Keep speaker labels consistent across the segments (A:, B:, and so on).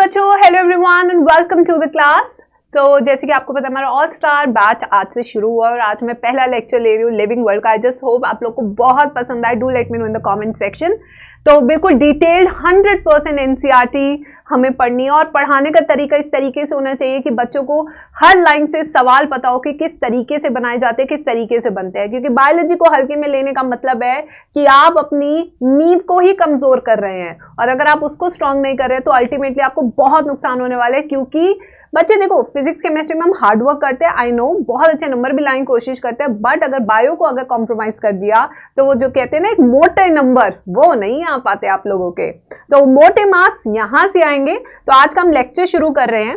A: बच्चों, hello everyone and welcome to the class. तो जैसे कि आपको पता है हमारा ऑल स्टार बैच आज से शुरू हुआ और आज मैं पहला लेक्चर ले रही हूँ लिविंग वर्ल्ड का। आई जस्ट होप आप लोग को बहुत पसंद आए। Do let me know in the comment section. तो बिल्कुल डिटेल्ड 100% एनसीईआरटी हमें पढ़नी है और पढ़ाने का तरीका इस तरीके से होना चाहिए कि बच्चों को हर लाइन से सवाल पता हो कि किस तरीके से बनाए जाते हैं, किस तरीके से बनते हैं। क्योंकि बायोलॉजी को हल्के में लेने का मतलब है कि आप अपनी नींव को ही कमजोर कर रहे हैं और अगर आप उसको स्ट्रांग नहीं कर रहे तो अल्टीमेटली आपको बहुत नुकसान होने वाला है। क्योंकि बच्चे देखो, फिजिक्स केमिस्ट्री में हम हार्ड वर्क करते हैं, आई नो, बहुत अच्छे नंबर भी लाने की कोशिश करते हैं, बट अगर बायो को अगर कॉम्प्रोमाइज कर दिया तो वो जो कहते हैं ना एक मोटे नंबर, वो नहीं आ पाते आप लोगों के। तो मोटे मार्क्स यहां से आएंगे। तो आज का हम लेक्चर शुरू कर रहे हैं।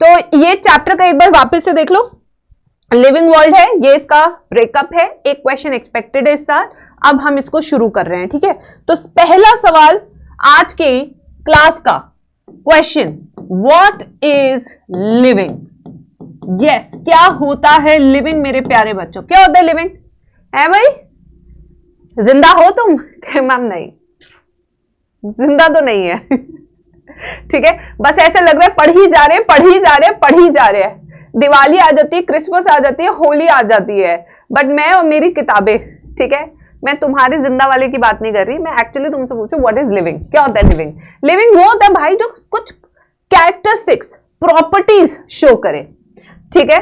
A: तो ये चैप्टर का एक बार वापस से देख लो। लिविंग वर्ल्ड है, ये इसका ब्रेकअप है, एक क्वेश्चन एक्सपेक्टेड है इस साल। अब हम इसको शुरू कर रहे हैं, ठीक है। तो पहला सवाल आज की क्लास का question, what is living. Yes, क्या होता है लिविंग मेरे प्यारे बच्चों, क्या होता है लिविंग? है भाई, जिंदा हो तुम? मैम नहीं, जिंदा तो नहीं है। ठीक है, बस ऐसे लग रहा है पढ़ ही जा रहे हैं, पढ़ ही जा रहे हैं, पढ़ ही जा रहे हैं। दिवाली आ जाती है, क्रिसमस आ जाती है, होली आ जाती है, बट मैं और मेरी किताबें, ठीक है, मैं तुम्हारे जिंदा वाले की बात नहीं कर रही। मैं एक्चुअली तुमसे पूछूं व्हाट इज लिविंग, क्या होता है लिविंग? लिविंग वो होता है भाई जो कुछ कैरेक्टरिस्टिक्स, प्रॉपर्टीज शो करे, ठीक है।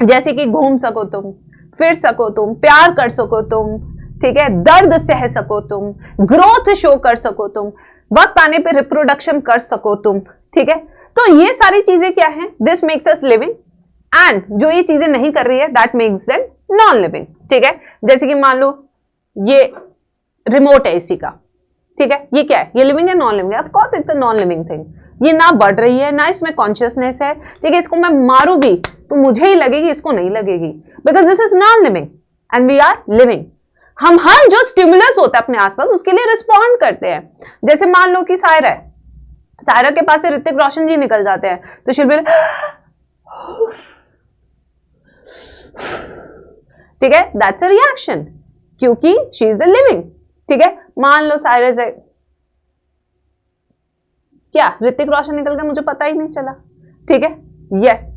A: जैसे कि घूम सको तुम, फिर सको तुम, प्यार कर सको तुम, ठीक है, दर्द सह सको तुम, ग्रोथ शो कर सको तुम, वक्त आने पे रिप्रोडक्शन कर सको तुम, ठीक है। तो ये सारी चीजें क्या है? This makes us living. And जो ये चीजें नहीं कर रही है that makes them non living, ठीक है। जैसे कि मान लो ये रिमोट है इसी का, ठीक है, ये क्या है? ये लिविंग है, नॉन लिविंग है? Of course it's a non living thing. ये ना बढ़ रही है, ना इसमें कॉन्शियसनेस है, ठीक है। इसको मैं मारू भी तो मुझे ही लगेगी, इसको नहीं लगेगी, because this is non living and we are living. हम हर जो स्टिमुलस होता है अपने आसपास उसके लिए रिस्पॉन्ड करते हैं। जैसे मान लो कि सायरा है, सायरा के पास से ऋतिक रोशन जी निकल जाते हैं तो शिल्पी, ठीक है, दैट्स अ रिएक्शन, क्योंकि शी इज द लिविंग, ठीक है। मान लो सायरा से क्या ऋतिक रोशन निकल गया, मुझे पता ही नहीं चला, ठीक है, यस,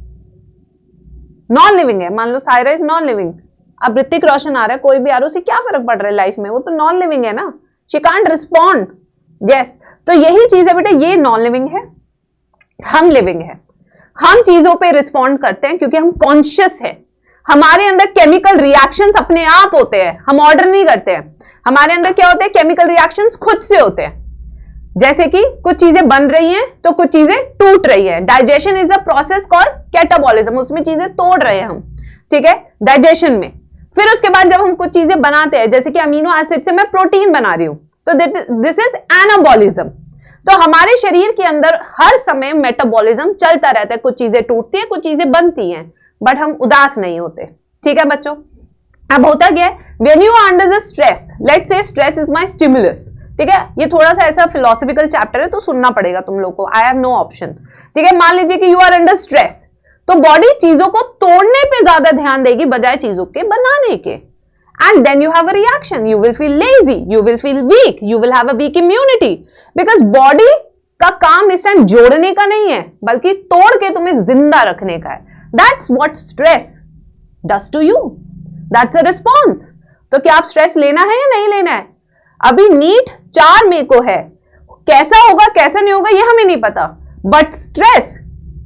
A: नॉन लिविंग है। मान लो सायरा इज नॉन लिविंग, अब ऋतिक रोशन आ रहा है, कोई भी आ रहा है, उसे क्या फर्क पड़ रहा है लाइफ में? वो तो नॉन लिविंग है ना, शी कांट रिस्पॉन्ड। यस, तो यही चीज है बेटा, ये नॉन लिविंग है, हम लिविंग है। हम चीजों पे रिस्पॉन्ड करते हैं क्योंकि हम कॉन्शियस है। हमारे अंदर केमिकल रिएक्शंस अपने आप होते हैं, हम ऑर्डर नहीं करते हैं। हमारे अंदर क्या होते हैं? केमिकल रिएक्शंस खुद से होते हैं। जैसे कि कुछ चीजें बन रही हैं तो कुछ चीजें टूट रही है। Digestion is a process called catabolism, उसमें चीजें तोड़ रहे हैं हम, ठीक है, डाइजेशन में। फिर उसके बाद जब हम कुछ चीजें बनाते हैं, जैसे कि अमीनो एसिड से मैं प्रोटीन बना रही हूं, तो दिस इज एनाबॉलिज्म। तो हमारे शरीर के अंदर हर समय मेटाबॉलिज्म चलता रहता है, कुछ चीजें टूटती है, कुछ चीजें बनती हैं, बट हम उदास नहीं होते, ठीक है बच्चों। अब होता क्या है, when you are under the stress, let's say stress is my stimulus, ठीक है। ये थोड़ा सा ऐसा फिलोसॉफिकल चैप्टर है तो सुनना पड़ेगा तुम लोग को, आई हैव नो ऑप्शन, ठीक है। मान लीजिए कि यू आर अंडर स्ट्रेस, तो बॉडी चीजों को तोड़ने पे ज्यादा ध्यान देगी बजाय चीजों के बनाने के। And then you have a reaction, you will feel lazy, you will feel weak, you will have a weak immunity, because body का काम इस टाइम जोड़ने का नहीं है बल्कि तोड़ के तुम्हें जिंदा रखने का है। That's what stress does to you, that's a response. तो क्या आप स्ट्रेस लेना है या नहीं लेना है? अभी नीट 4 मई को है, कैसा होगा कैसा नहीं होगा ये हमें नहीं पता, but stress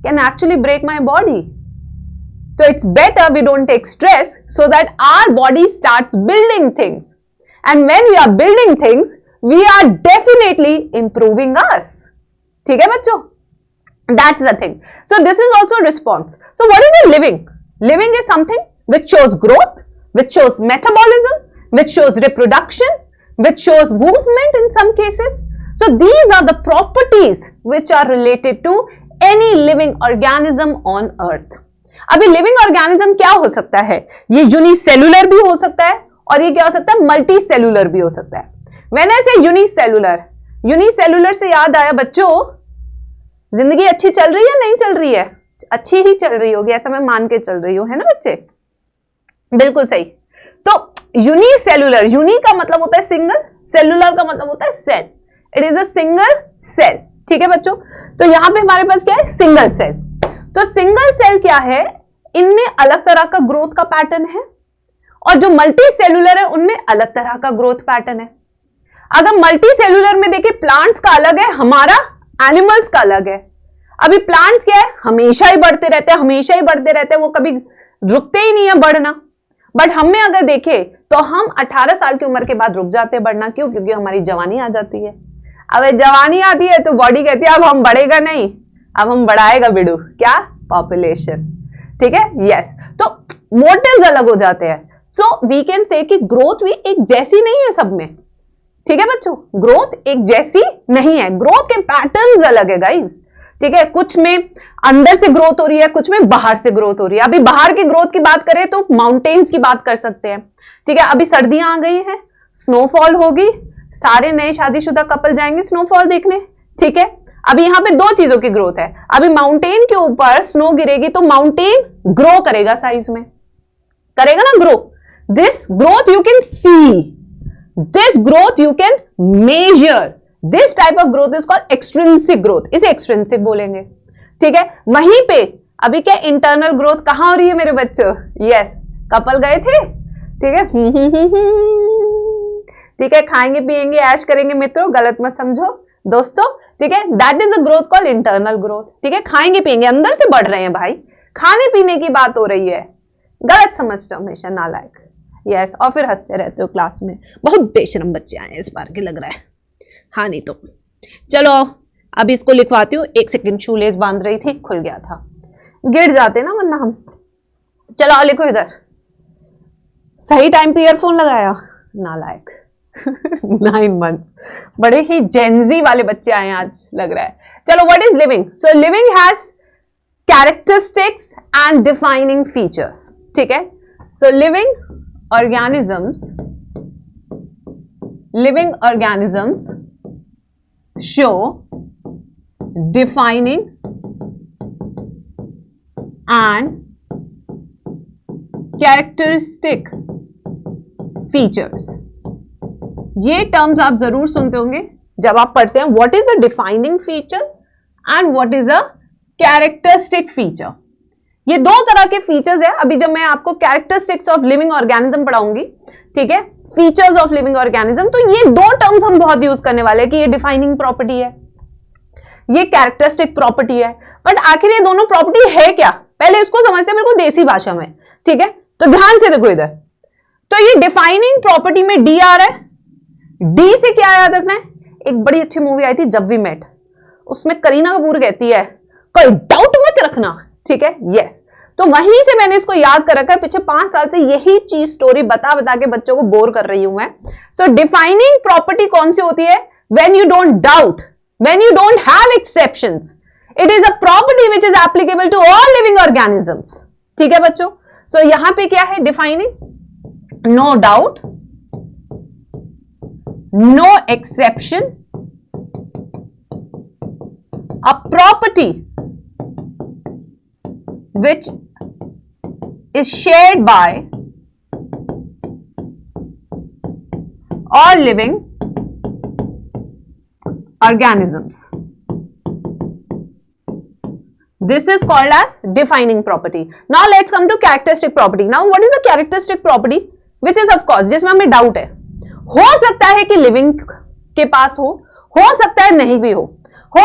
A: can actually break my body. So it's better we don't take stress so that our body starts building things. And when we are building things, we are definitely improving us. ठीक है बच्चों? That's the thing. So this is also response. So what is a living? Living is something which shows growth, which shows metabolism, which shows reproduction, which shows movement in some cases. So these are the properties which are related to any living organism on earth. अभी living organism क्या हो सकता है? ये unicellular भी हो सकता है और ये क्या हो सकता है? मल्टी सेलुलर भी हो सकता है। व्हेन आई से यूनिसेलुलर, यूनिसेलुलर से याद आया बच्चों, जिंदगी अच्छी चल रही है नहीं चल रही है? अच्छी ही चल रही होगी, ऐसा मैं मान के चल रही हूं, है ना बच्चे? बिल्कुल सही। तो यूनिसेलुलर, यूनि का मतलब होता है सिंगल, सेलुलर का मतलब होता है cell. It is a single cell, ठीक है बच्चों, तो यहां पे हमारे पास क्या है, सिंगल सेल। तो सिंगल सेल क्या है, इनमें अलग तरह का ग्रोथ का पैटर्न है, और जो मल्टी सेलुलर है उनमें अलग तरह का ग्रोथ पैटर्न है। अगर मल्टी सेलुलर में देखिए प्लांट्स का अलग है, हमारा एनिमल्स का अलग है। अभी प्लांट्स क्या है, हमेशा ही बढ़ते रहते हैं, हमेशा ही बढ़ते रहते हैं, वो कभी रुकते ही नहीं है बढ़ना। बट हम में अगर देखें तो हम 18 साल की उम्र के बाद रुक जाते हैं बढ़ना। क्यों? क्योंकि हमारी जवानी आ जाती है। अब जवानी आती है तो बॉडी कहती है अब हम बढ़ेगा नहीं, अब हम बढ़ाएगा बिडू, क्या? पॉपुलेशन। ठीक है, यस। तो मोटिव्स अलग हो जाते हैं। सो वी कैन से कि ग्रोथ भी एक जैसी नहीं है सब में। ठीक है बच्चों, ग्रोथ एक जैसी नहीं है, ग्रोथ के पैटर्न्स अलग है गाइस। ठीक है, कुछ में अंदर से ग्रोथ हो रही है, कुछ में बाहर से ग्रोथ हो रही है। अभी बाहर की ग्रोथ की बात करें तो माउंटेन्स की बात कर सकते हैं। ठीक है, अभी सर्दियां आ गई हैं, स्नोफॉल होगी, सारे नए शादीशुदा कपल जाएंगे स्नोफॉल देखने। ठीक है, अभी यहां पे दो चीजों की ग्रोथ है। अभी माउंटेन के ऊपर स्नो गिरेगी तो माउंटेन ग्रो करेगा, साइज में करेगा ना grow. This growth you can see, this growth you can measure, this type of growth is called extrinsic growth, इसे extrinsic बोलेंगे। ठीक है, वहीं पे अभी क्या इंटरनल ग्रोथ कहां हो रही है मेरे बच्चों? यस, कपल गए थे। ठीक है, ठीक है, खाएंगे पिएंगे ऐश करेंगे मित्रों, गलत मत समझो दोस्तों। ठीक है, that is the growth called internal growth. ठीक है, खाएंगे पिएंगे, अंदर से बढ़ रहे हैं भाई, खाने पीने की बात हो रही है, गलत समझते हो हमेशा, नालायक। यस, और फिर हंसते रहते हो क्लास में, बहुत बेशरम बच्चे आए इस बार के लग रहा है। हाँ नहीं तो चलो अब इसको लिखवाती हूँ। 1 सेकंड, शूलेस बांध रही थी, खुल गया था, गिर जाते ना वरना हम। चलो और लिखो इधर, सही टाइम पे ईयरफोन लगाया, नालायक। 9 months, बड़े ही जेनजी वाले बच्चे आए आज लग रहा है। चलो, what is living? So living has characteristics and defining features. ठीक है, so living organisms show defining and characteristic features। ये टर्म्स आप जरूर सुनते होंगे जब आप पढ़ते हैं what is a defining feature and what is a characteristic feature. ये दो तरह के फीचर्स है। अभी जब मैं आपको कैरेक्टरिस्टिक्स ऑफ लिविंग ऑर्गेनिज्म पढ़ाऊंगी, ठीक है, फीचर्स ऑफ लिविंग ऑर्गेनिज्म, तो ये दो टर्म्स हम बहुत यूज करने वाले हैं कि ये डिफाइनिंग प्रॉपर्टी है, ये कैरेक्टरिस्टिक प्रॉपर्टी है। बट आखिर ये दोनों प्रॉपर्टी है क्या, पहले इसको समझते हैं बिल्कुल देसी भाषा में। ठीक है, तो ध्यान से देखो इधर, तो ये डिफाइनिंग प्रॉपर्टी में डी आ रहा है। डी से क्या याद रखना है? एक बड़ी अच्छी मूवी आई थी जब वी मेट, उसमें करीना कपूर कहती है कोई डाउट मत रखना। ठीक है, यस, तो वहीं से मैंने इसको याद कर रखा है। पिछले 5 साल से यही चीज स्टोरी बता बता के बच्चों को बोर कर रही हूं मैं। सो डिफाइनिंग प्रॉपर्टी कौन सी होती है? When you don't doubt, when you don't have exceptions, it is a property which is applicable to all living organisms. ठीक है बच्चों, सो यहां पे क्या है defining? No doubt, no exception, a property which is shared by all living organisms. This is called as defining property. Now let's come to characteristic property. Now what is a characteristic property? Which is of course जिसमें हमें doubt है, हो सकता है कि living के पास हो सकता है नहीं भी हो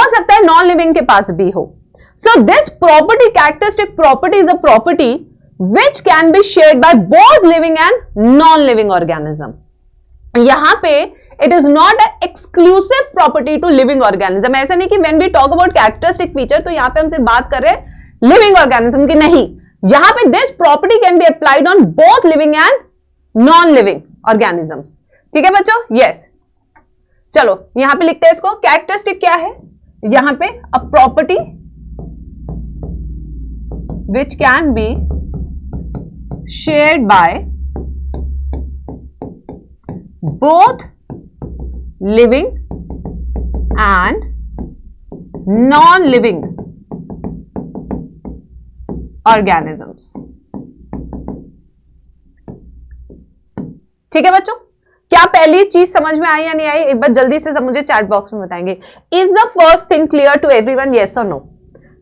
A: सकता है नॉन लिविंग के पास भी हो। So this property, characteristic property, is a property which can be shared by both living and non living organism. यहां पे it is not a exclusive property to living organism. ऐसा नहीं कि when we talk about characteristic feature तो यहां पे हम सिर्फ बात कर रहे हैं लिविंग ऑर्गेनिज्म की, नहीं, यहां पे this property can be applied on both living and non living organisms. ठीक है बच्चों, यस। चलो यहां पे लिखते हैं इसको, कैरेक्टरिस्टिक क्या है? यहां पे अ property which can be shared by both living and non living organisms. ठीक है बच्चों, क्या पहली चीज समझ में आई या नहीं आई? एक बार जल्दी से सब मुझे चैट बॉक्स में बताएंगे। Is the first thing clear to everyone, yes और नो?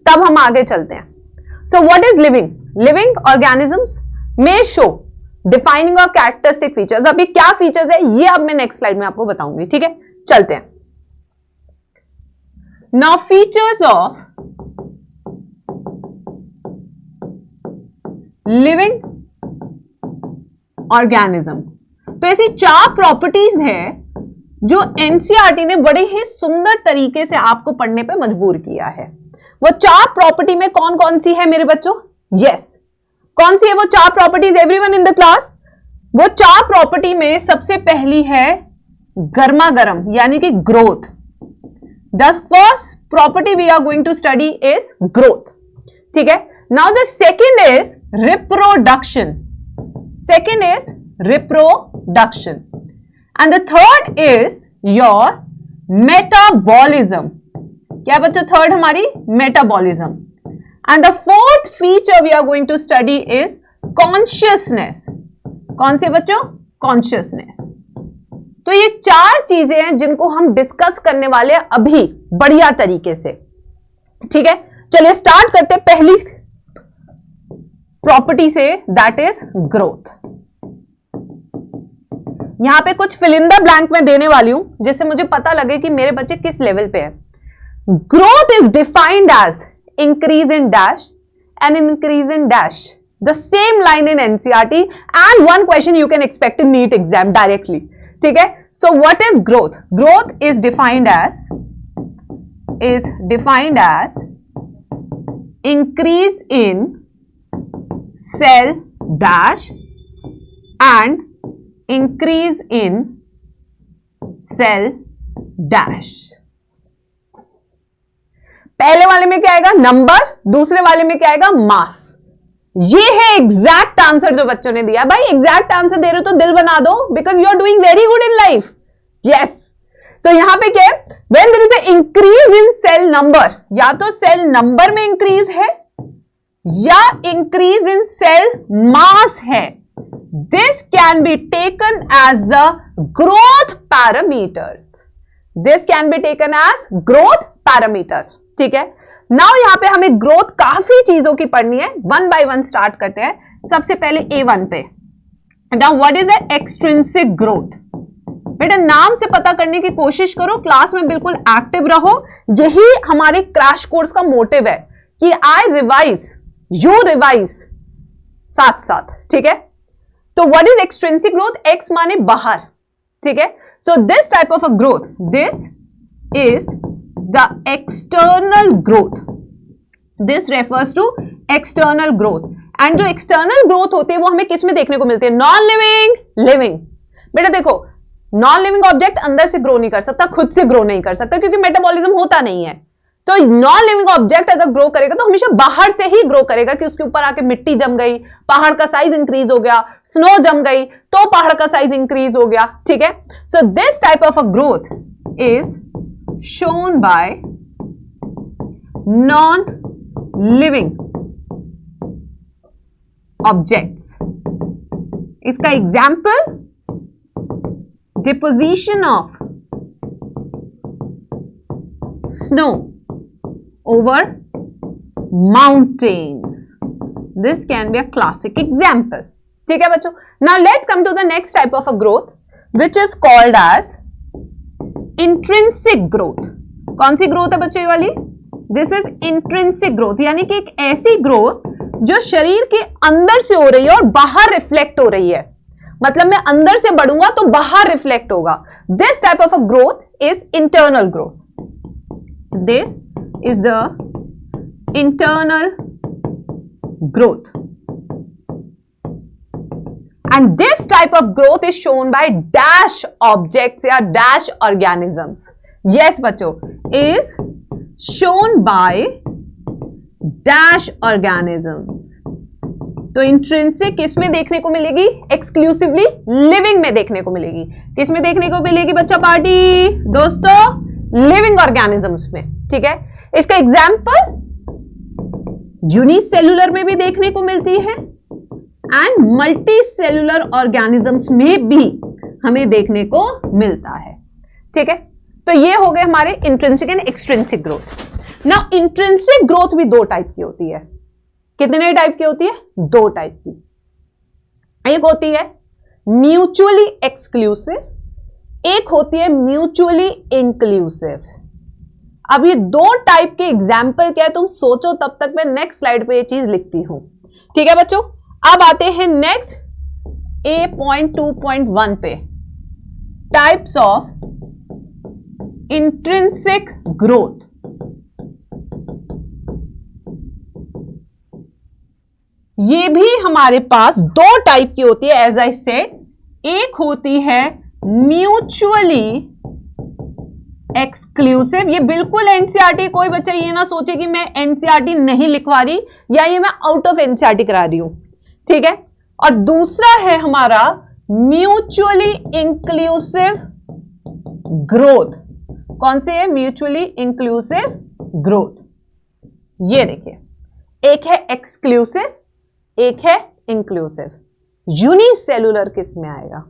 A: तब हम आगे चलते हैं। So what is living? Living organisms में शो डिफाइनिंग और कैरेक्टरिस्टिक फीचर्स। अब ये क्या फीचर्स है ये अब मैं नेक्स्ट स्लाइड में आपको बताऊंगी, ठीक है? चलते हैं। Now features of living organism. तो ऐसी 4 प्रॉपर्टीज हैं जो एनसीईआरटी ने बड़े ही सुंदर तरीके से आपको पढ़ने पे मजबूर किया है। वो 4 प्रॉपर्टी में कौन कौन सी है मेरे बच्चों? यस, कौन सी है वो 4 properties everyone in the class? वो 4 प्रॉपर्टी में सबसे पहली है गर्मा गर्म, यानी कि growth. The first property we are going to study is growth, ठीक है? Now the second is reproduction, second is reproduction, and the third is your metabolism. क्या बच्चों थर्ड हमारी metabolism, and the fourth feature we are going to study is consciousness. कौन से बच्चों? consciousness. तो ये 4 चीजें हैं जिनको हम डिस्कस करने वाले हैं अभी बढ़िया तरीके से, ठीक है? चलिए स्टार्ट करते पहली प्रॉपर्टी से, दैट इज ग्रोथ। यहां पे कुछ फिल इन द ब्लैंक में देने वाली हूं जिससे मुझे पता लगे कि मेरे बच्चे किस लेवल पे है। Growth is defined as increase in dash and increase in dash, the same line in NCERT and one question you can expect in NEET exam directly, ठीक है? So what is growth? Growth is defined as increase in cell dash and increase in cell dash। पहले वाले में क्या आएगा? Number, दूसरे वाले में क्या आएगा? मास। ये है एग्जैक्ट आंसर जो बच्चों ने दिया। भाई एग्जैक्ट आंसर दे रहे हो तो दिल बना दो, because you are doing very good in life. Yes, तो यहां पे क्या है? When there is a increase in cell number, या तो सेल नंबर में इंक्रीज है या इंक्रीज इन सेल मास है, this can be taken as the growth parameters. This can be taken as growth parameters, ठीक है? नाउ यहां पे हमें ग्रोथ काफी चीजों की पढ़नी है, वन बाय वन स्टार्ट करते हैं। सबसे पहले A1 पे, now what is a extrinsic growth? बेटा नाम से पता करने की कोशिश करो, क्लास में बिल्कुल एक्टिव रहो। यही हमारे क्रैश कोर्स का मोटिव है कि आई रिवाइज, यू रिवाइज साथ साथ, ठीक है? तो what is extrinsic growth? Ex माने बाहर, ठीक है? So this type of a growth, this is the external growth. This refers to external growth. And जो एक्सटर्नल ग्रोथ होती है वो हमें किस में देखने को मिलती है? Non living, living. बेटा देखो, नॉन लिविंग ऑब्जेक्ट अंदर से ग्रो नहीं कर सकता, खुद से ग्रो नहीं कर सकता, क्योंकि मेटाबॉलिज्म होता नहीं है। तो नॉन लिविंग ऑब्जेक्ट अगर ग्रो करेगा तो हमेशा बाहर से ही ग्रो करेगा, कि उसके ऊपर आके मिट्टी जम गई, पहाड़ का साइज इंक्रीज हो गया, स्नो जम गई तो पहाड़ का साइज इंक्रीज हो गया, ठीक है? So this type of a growth is shown by non living objects. इसका example, deposition of snow over mountains. This can be a classic example. ठीक है बच्चों? Now let's come to the next type of a growth, which is called as intrinsic growth. कौन सी growth है बच्चों ये वाली? This is intrinsic growth, यानी कि एक ऐसी ग्रोथ जो शरीर के अंदर से हो रही है और बाहर रिफ्लेक्ट हो रही है। मतलब मैं अंदर से बढ़ूंगा तो बाहर रिफ्लेक्ट होगा। This type of a growth is internal growth. This is the internal growth, and this type of growth is shown by dash objects या dash organisms. Yes बच्चों, is shown by dash organisms. तो intrinsic किसमें देखने को मिलेगी? Exclusively living में देखने को मिलेगी। किसमें देखने को मिलेगी बच्चा पार्टी? दोस्तों लिविंग ऑर्गेनिजम्स में, ठीक है? इसका एग्जाम्पल यूनिसेल्युलर में भी देखने को मिलती है एंड मल्टी सेल्युलर ऑर्गेनिजम्स में भी हमें देखने को मिलता है। ठीक है, तो ये हो गए हमारे intrinsic and extrinsic growth. Now intrinsic growth भी दो टाइप की होती है। कितने टाइप की होती है? दो टाइप की। एक होती है म्यूचुअली एक्सक्लूसिव, एक होती है म्यूचुअली इंक्लूसिव। अब ये दो टाइप के एग्जाम्पल क्या है तुम सोचो, तब तक मैं नेक्स्ट स्लाइड पे ये चीज लिखती हूं। ठीक है बच्चों, अब आते हैं नेक्स्ट A.2.1 पे, टाइप्स ऑफ इंट्रिंसिक ग्रोथ। ये भी हमारे पास दो टाइप की होती है एज आई सेड। एक होती है म्यूचुअली एक्सक्लूसिव, ये बिल्कुल एनसीईआरटी, कोई बच्चा ये ना सोचे कि मैं एनसीईआरटी नहीं लिखवा रही या ये मैं आउट ऑफ एनसीईआरटी करा रही हूं। ठीक है, और दूसरा है हमारा म्यूचुअली इंक्लूसिव ग्रोथ। कौन से है? Mutually inclusive growth. ये देखिए, एक है एक्सक्लूसिव, एक है इंक्लूसिव। यूनिसेलुलर किस में आएगा?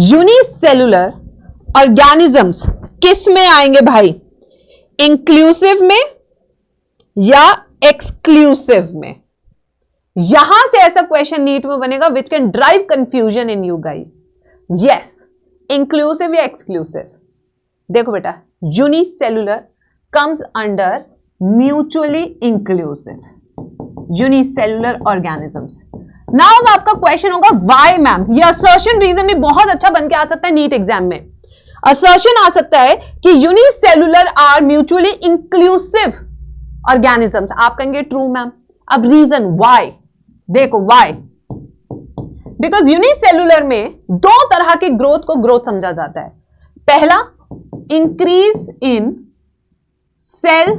A: यूनिसेलुलर ऑर्गेनिजम्स किस में आएंगे भाई? इंक्लूसिव में या एक्सक्लूसिव में? यहां से ऐसा क्वेश्चन नीट में बनेगा which can drive confusion in you guys. Yes, inclusive या एक्सक्लूसिव। देखो बेटा, unicellular comes under mutually inclusive, unicellular organisms. Now अब आपका क्वेश्चन होगा व्हाई मैम? ये असर्शन रीजन भी बहुत अच्छा बन के आ सकता है नीट एग्जाम में। असर्शन आ सकता है कि unicellular are mutually inclusive organisms. आप कहेंगे ट्रू मैम। अब रीजन व्हाई देखो, व्हाई? बिकॉज यूनिसेलुलर में दो तरह की ग्रोथ को ग्रोथ समझा जाता है। पहला, इंक्रीज इन सेल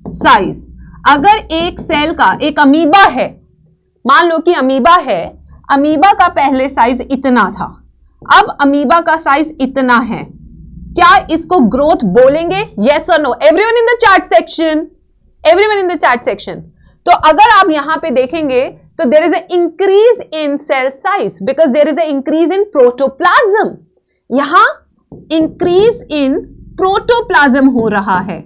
A: साइज। अगर एक सेल का, एक अमीबा है, मान लो कि अमीबा है, अमीबा का पहले साइज इतना था, अब अमीबा का साइज इतना है, क्या इसको ग्रोथ बोलेंगे? यस और no? Everyone in the chat section, everyone in the chat section. तो अगर आप यहां पे देखेंगे तो there is a increase in cell size because there is a increase in protoplasm. यहां इंक्रीज इन प्रोटोप्लाज्म हो रहा है,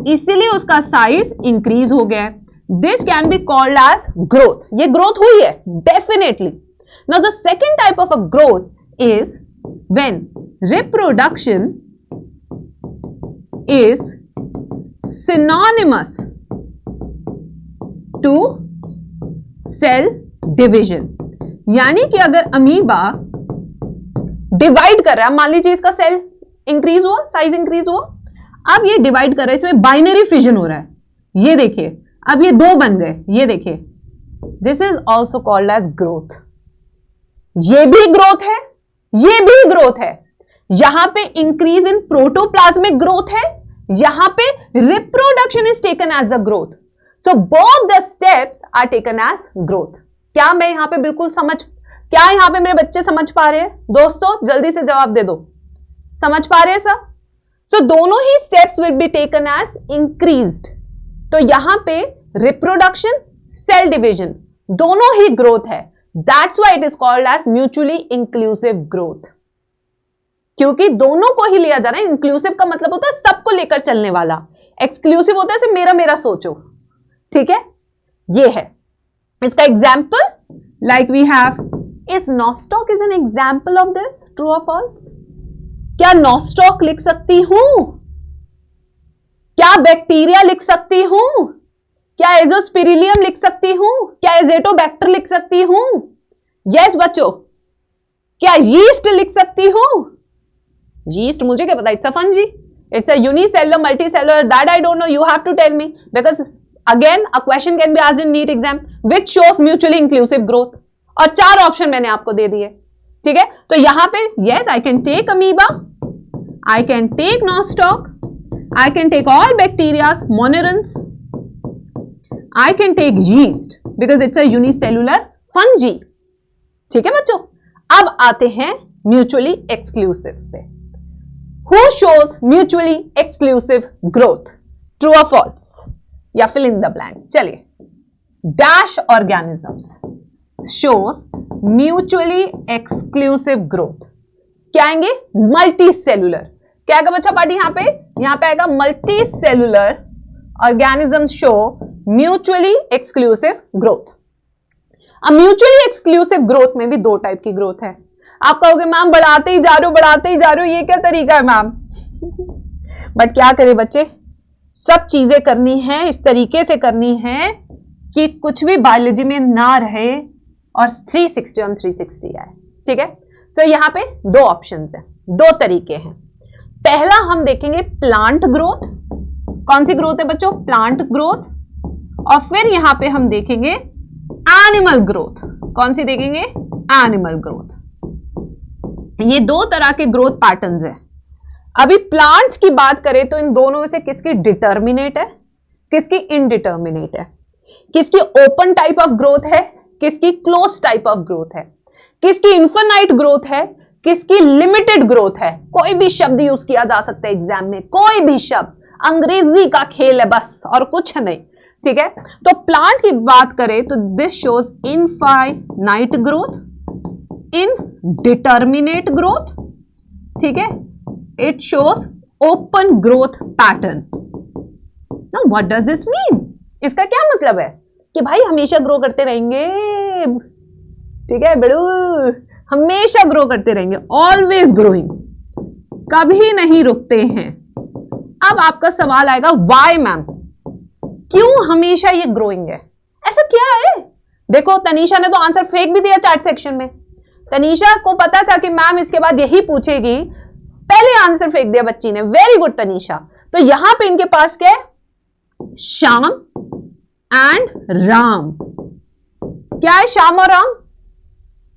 A: इसीलिए उसका साइज इंक्रीज हो गया है। This can be called as growth. ये ग्रोथ हुई है definitely. Now the second type of a growth is when reproduction is synonymous to cell division. यानी कि अगर अमीबा डिवाइड कर रहा है, मान लीजिए इसका सेल इंक्रीज हुआ, साइज इंक्रीज हुआ, अब ये डिवाइड कर रहा है, इसमें बाइनरी फिजन हो रहा है। ये देखिए, अब ये दो बन गए, ये देखिए, this is also called as growth. ये भी ग्रोथ है, ये भी ग्रोथ है। यहां पे इंक्रीज इन प्रोटोप्लाज्मिक ग्रोथ है, यहां पे reproduction is taken as a growth. So both the steps are taken as growth. क्या मैं यहां पे बिल्कुल क्या यहां पे मेरे बच्चे समझ पा रहे हैं? दोस्तों जल्दी से जवाब दे दो, समझ पा रहे हैं सब? सो दोनों ही steps will be taken as increased. तो यहां पे रिप्रोडक्शन, सेल डिवीजन दोनों ही ग्रोथ है। That's why it is called as mutually inclusive growth, क्योंकि दोनों को ही लिया जा रहा है। इंक्लूसिव का मतलब होता है सबको लेकर चलने वाला, एक्सक्लूसिव होता है सिर्फ मेरा मेरा सोचो। ठीक है, ये है इसका example. Like we have, is Nostoc is an example of this, true और फॉल्स? क्या नॉस्टॉक लिख सकती हूं? क्या बैक्टीरिया लिख सकती हूं? क्या एजोस्पिरिलियम लिख सकती हूं? क्या एजेटोबैक्टर लिख सकती हूं? यस बच्चों, क्या यीस्ट लिख सकती हूं? यीस्ट मुझे क्या पता, it's a fungi, it's a unicellular, multicellular, that I don't know, you have to tell me because again a question can be asked in NEET exam which shows mutually inclusive growth. और 4 option मैंने आपको दे दिए। ठीक है, तो यहां पे yes I can take amoeba, I can take nostoc, I can take all bacteria, monorans, I can take yeast because it's a unicellular fungi. ठीक है बच्चों, अब आते हैं म्यूचुअली एक्सक्लूसिव पे। Who shows mutually exclusive growth? True or false? या fill in the blanks। चलिए, dash organisms, shows mutually exclusive growth. क्या आएंगे? Multi cellular. क्या आएगा बच्चा पार्टी यहां पे? यहां पे आएगा multi cellular organism show mutually exclusive growth. अब म्यूचुअली एक्सक्लूसिव ग्रोथ में भी दो टाइप की ग्रोथ है. आप कहोगे मैम बढ़ाते ही जा रहे हो, बढ़ाते ही जा रहे हो, ये क्या तरीका है मैम? बट क्या करें बच्चे, सब चीजें करनी है, इस तरीके से करनी है कि कुछ भी बायोलॉजी में ना रहे और 360 on 360 आए. ठीक है. सो यहां पे दो ऑप्शंस हैं, दो तरीके हैं. पहला हम देखेंगे प्लांट ग्रोथ. कौन सी ग्रोथ है बच्चों? Plant growth. और फिर यहां पे हम देखेंगे एनिमल ग्रोथ. कौन सी देखेंगे? Animal growth. ये दो तरह के ग्रोथ पैटर्न्स है. अभी प्लांट्स की बात करें तो इन दोनों में से किसकी डिटर्मिनेट है, किसकी इनडिटर्मिनेट है, किसकी ओपन टाइप ऑफ ग्रोथ है, किसकी क्लोज टाइप ऑफ ग्रोथ है, किसकी इन्फिनाइट ग्रोथ है, किसकी लिमिटेड ग्रोथ है. कोई भी शब्द यूज किया जा सकता है एग्जाम में, कोई भी शब्द. अंग्रेजी का खेल है बस, और कुछ नहीं. ठीक है. तो प्लांट की बात करें तो this shows infinite growth, indeterminate growth. ठीक है. It shows open growth pattern. Now what does this mean? इसका क्या मतलब है कि भाई हमेशा ग्रो करते रहेंगे. ठीक है बेड़ू, हमेशा ग्रो करते रहेंगे, ऑलवेज ग्रोइंग, कभी नहीं रुकते हैं. अब आपका सवाल आएगा व्हाई मैम, क्यों हमेशा ये ग्रोइंग है, ऐसा क्या है? देखो तनीषा ने तो आंसर फेंक भी दिया चैट सेक्शन में. तनीषा को पता था कि मैम इसके बाद यही पूछेगी, पहले आंसर फेंक दिया बच्ची ने. Very good Tanisha. तो यहां पे इनके पास क्या है? श्याम एंड राम. क्या है श्याम और राम?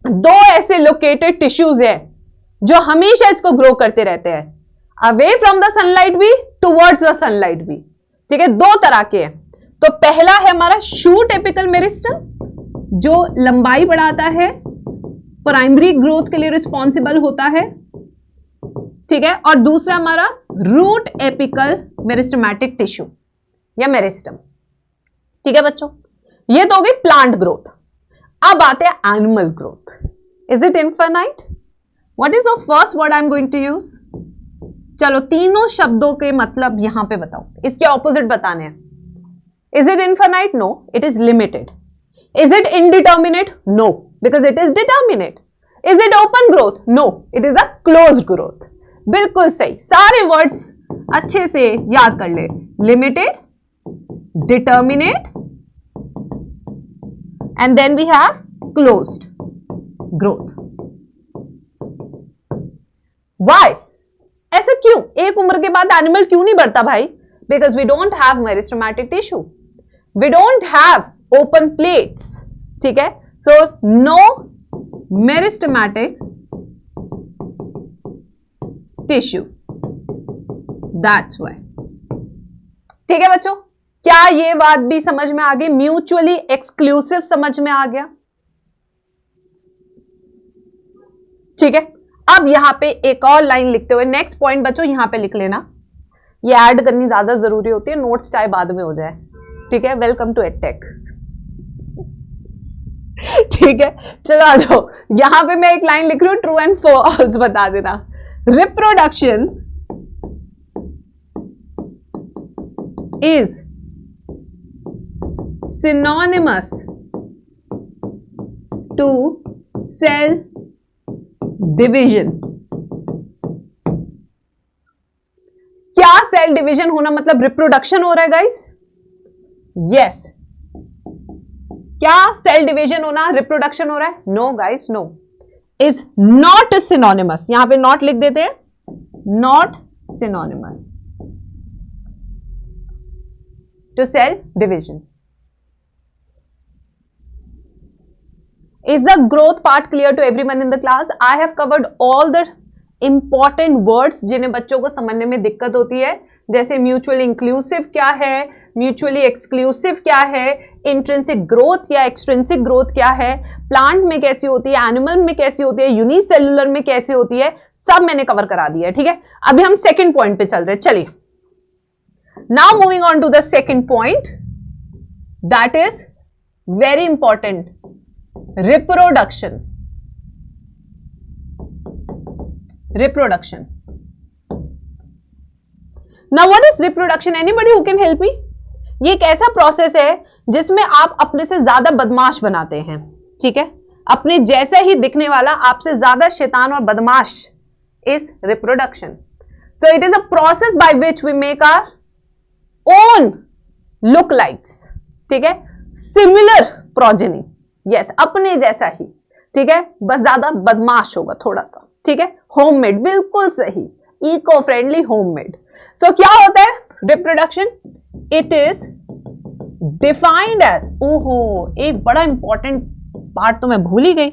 A: दो ऐसे लोकेटेड टिश्यूज है जो हमेशा इसको ग्रो करते रहते हैं, अवे फ्रॉम द सनलाइट भी, टुवर्ड्स द सनलाइट भी. ठीक है. दो तरह के हैं. तो पहला है हमारा शूट एपिकल मेरिस्टम जो लंबाई बढ़ाता है, प्राइमरी ग्रोथ के लिए रिस्पॉन्सिबल होता है. ठीक है. और दूसरा हमारा रूट एपिकल मेरिस्टमैटिक टिश्यू या मेरिस्टम. ठीक है बच्चों, ये तो हो गई प्लांट ग्रोथ. अब आते हैं animal growth. Is it infinite? What is the first word I am going to use? चलो तीनों शब्दों के मतलब यहां पे बताओ, इसके ऑपोजिट बताने हैं. Is it infinite? No, it is limited. Is it indeterminate? No, because it is determinate. Is it open growth? No, it is a closed growth. बिल्कुल सही. सारे वर्ड्स अच्छे से याद कर ले. Limited, determinate, and then we have closed growth. Why? ऐसा क्यों? एक उम्र के बाद एनिमल क्यों नहीं बढ़ता भाई? Because we don't have meristematic tissue. We don't have open plates. ठीक है. So no meristematic tissue. That's why. ठीक है बच्चों, क्या ये बात भी समझ में आ गई? म्यूचुअली एक्सक्लूसिव समझ में आ गया. ठीक है. अब यहां पे एक और लाइन लिखते हुए नेक्स्ट पॉइंट बच्चों यहां पे लिख लेना. ये ऐड करनी ज्यादा जरूरी होती है, नोट्स चाहे बाद में हो जाए. ठीक है. Welcome to Edtech. ठीक है. चलो आ जाओ. यहां पे मैं एक लाइन लिख रही हूं, ट्रू एंड फॉल्स बता देना. Reproduction is synonymous to cell division. क्या सेल डिवीजन होना मतलब रिप्रोडक्शन हो रहा है गाइस? यस. क्या सेल डिवीजन होना रिप्रोडक्शन हो रहा है? No guys, no. Is not synonymous. यहां पे नॉट लिख देते हैं. Not synonymous to cell division. Is the growth part clear to everyone in the class? I have covered all the important words जिन्हें बच्चों को समझने में दिक्कत होती है, जैसे म्यूचुअली इंक्लूसिव क्या है, म्यूचुअली एक्सक्लूसिव क्या है, इंट्रिंसिक ग्रोथ या एक्सट्रिंसिक ग्रोथ क्या है, प्लांट में कैसी होती है, एनिमल में कैसी होती है, यूनिसेलुलर में कैसी होती है, सब मैंने कवर करा दिया है. ठीक है. अभी हम सेकेंड पॉइंट पे चल रहे हैं. चलिए. Now moving on to the second point, that is very important. Reproduction, reproduction. Now what is reproduction? Anybody who can help me? ये एक ऐसा प्रोसेस है जिसमें आप अपने से ज्यादा बदमाश बनाते हैं, ठीक है? अपने जैसे ही दिखने वाला आपसे ज्यादा शैतान और बदमाश is reproduction. So it is a process by which we make our own look likes, ठीक है? सिमिलर प्रोजेनी, यस, अपने जैसा ही, ठीक है? बस ज्यादा बदमाश होगा थोड़ा सा, ठीक है? होममेड, बिल्कुल सही, इको फ्रेंडली होममेड. सो क्या होता है reproduction? It is defined as, ओहो, एक बड़ा इंपॉर्टेंट पार्ट तो मैं भूल ही गई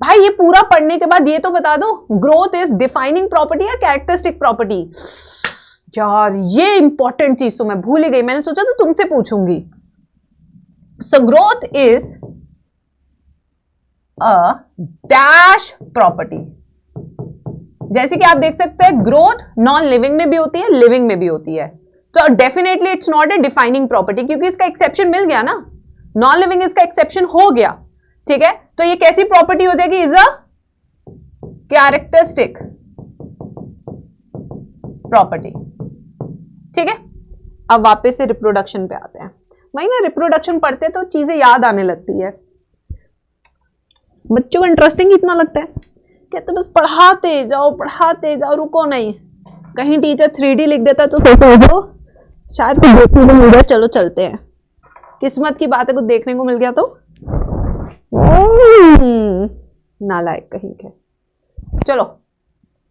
A: भाई. ये पूरा पढ़ने के बाद ये तो बता दो, ग्रोथ इज डिफाइनिंग प्रॉपर्टी या कैरेक्टरिस्टिक प्रॉपर्टी? यार ये इंपॉर्टेंट चीज तो मैं भूल ही गई, मैंने सोचा तो तुमसे पूछूंगी. So growth is a dash property. जैसे कि आप देख सकते हैं ग्रोथ नॉन लिविंग में भी होती है, लिविंग में भी होती है. तो definitely it's not a defining property, क्योंकि इसका एक्सेप्शन मिल गया ना, नॉन लिविंग इसका एक्सेप्शन हो गया, ठीक है? तो ये कैसी प्रॉपर्टी हो जाएगी? इज अ कैरेक्टरिस्टिक प्रॉपर्टी, ठीक है? अब वापस से रिप्रोडक्शन पे आते हैं. वही ना, रिप्रोडक्शन पढ़ते तो चीजें याद आने लगती है. बच्चों को इंटरेस्टिंग इतना लगता है, कहते बस पढ़ाते जाओ, रुको नहीं. कहीं टीचर 3D लिख देता तो शायद कुछ देखने को मिल गया, चलो चलते हैं. किस्मत की बात है, कुछ देखने को मिल गया तो नालायक कहीं के. चलो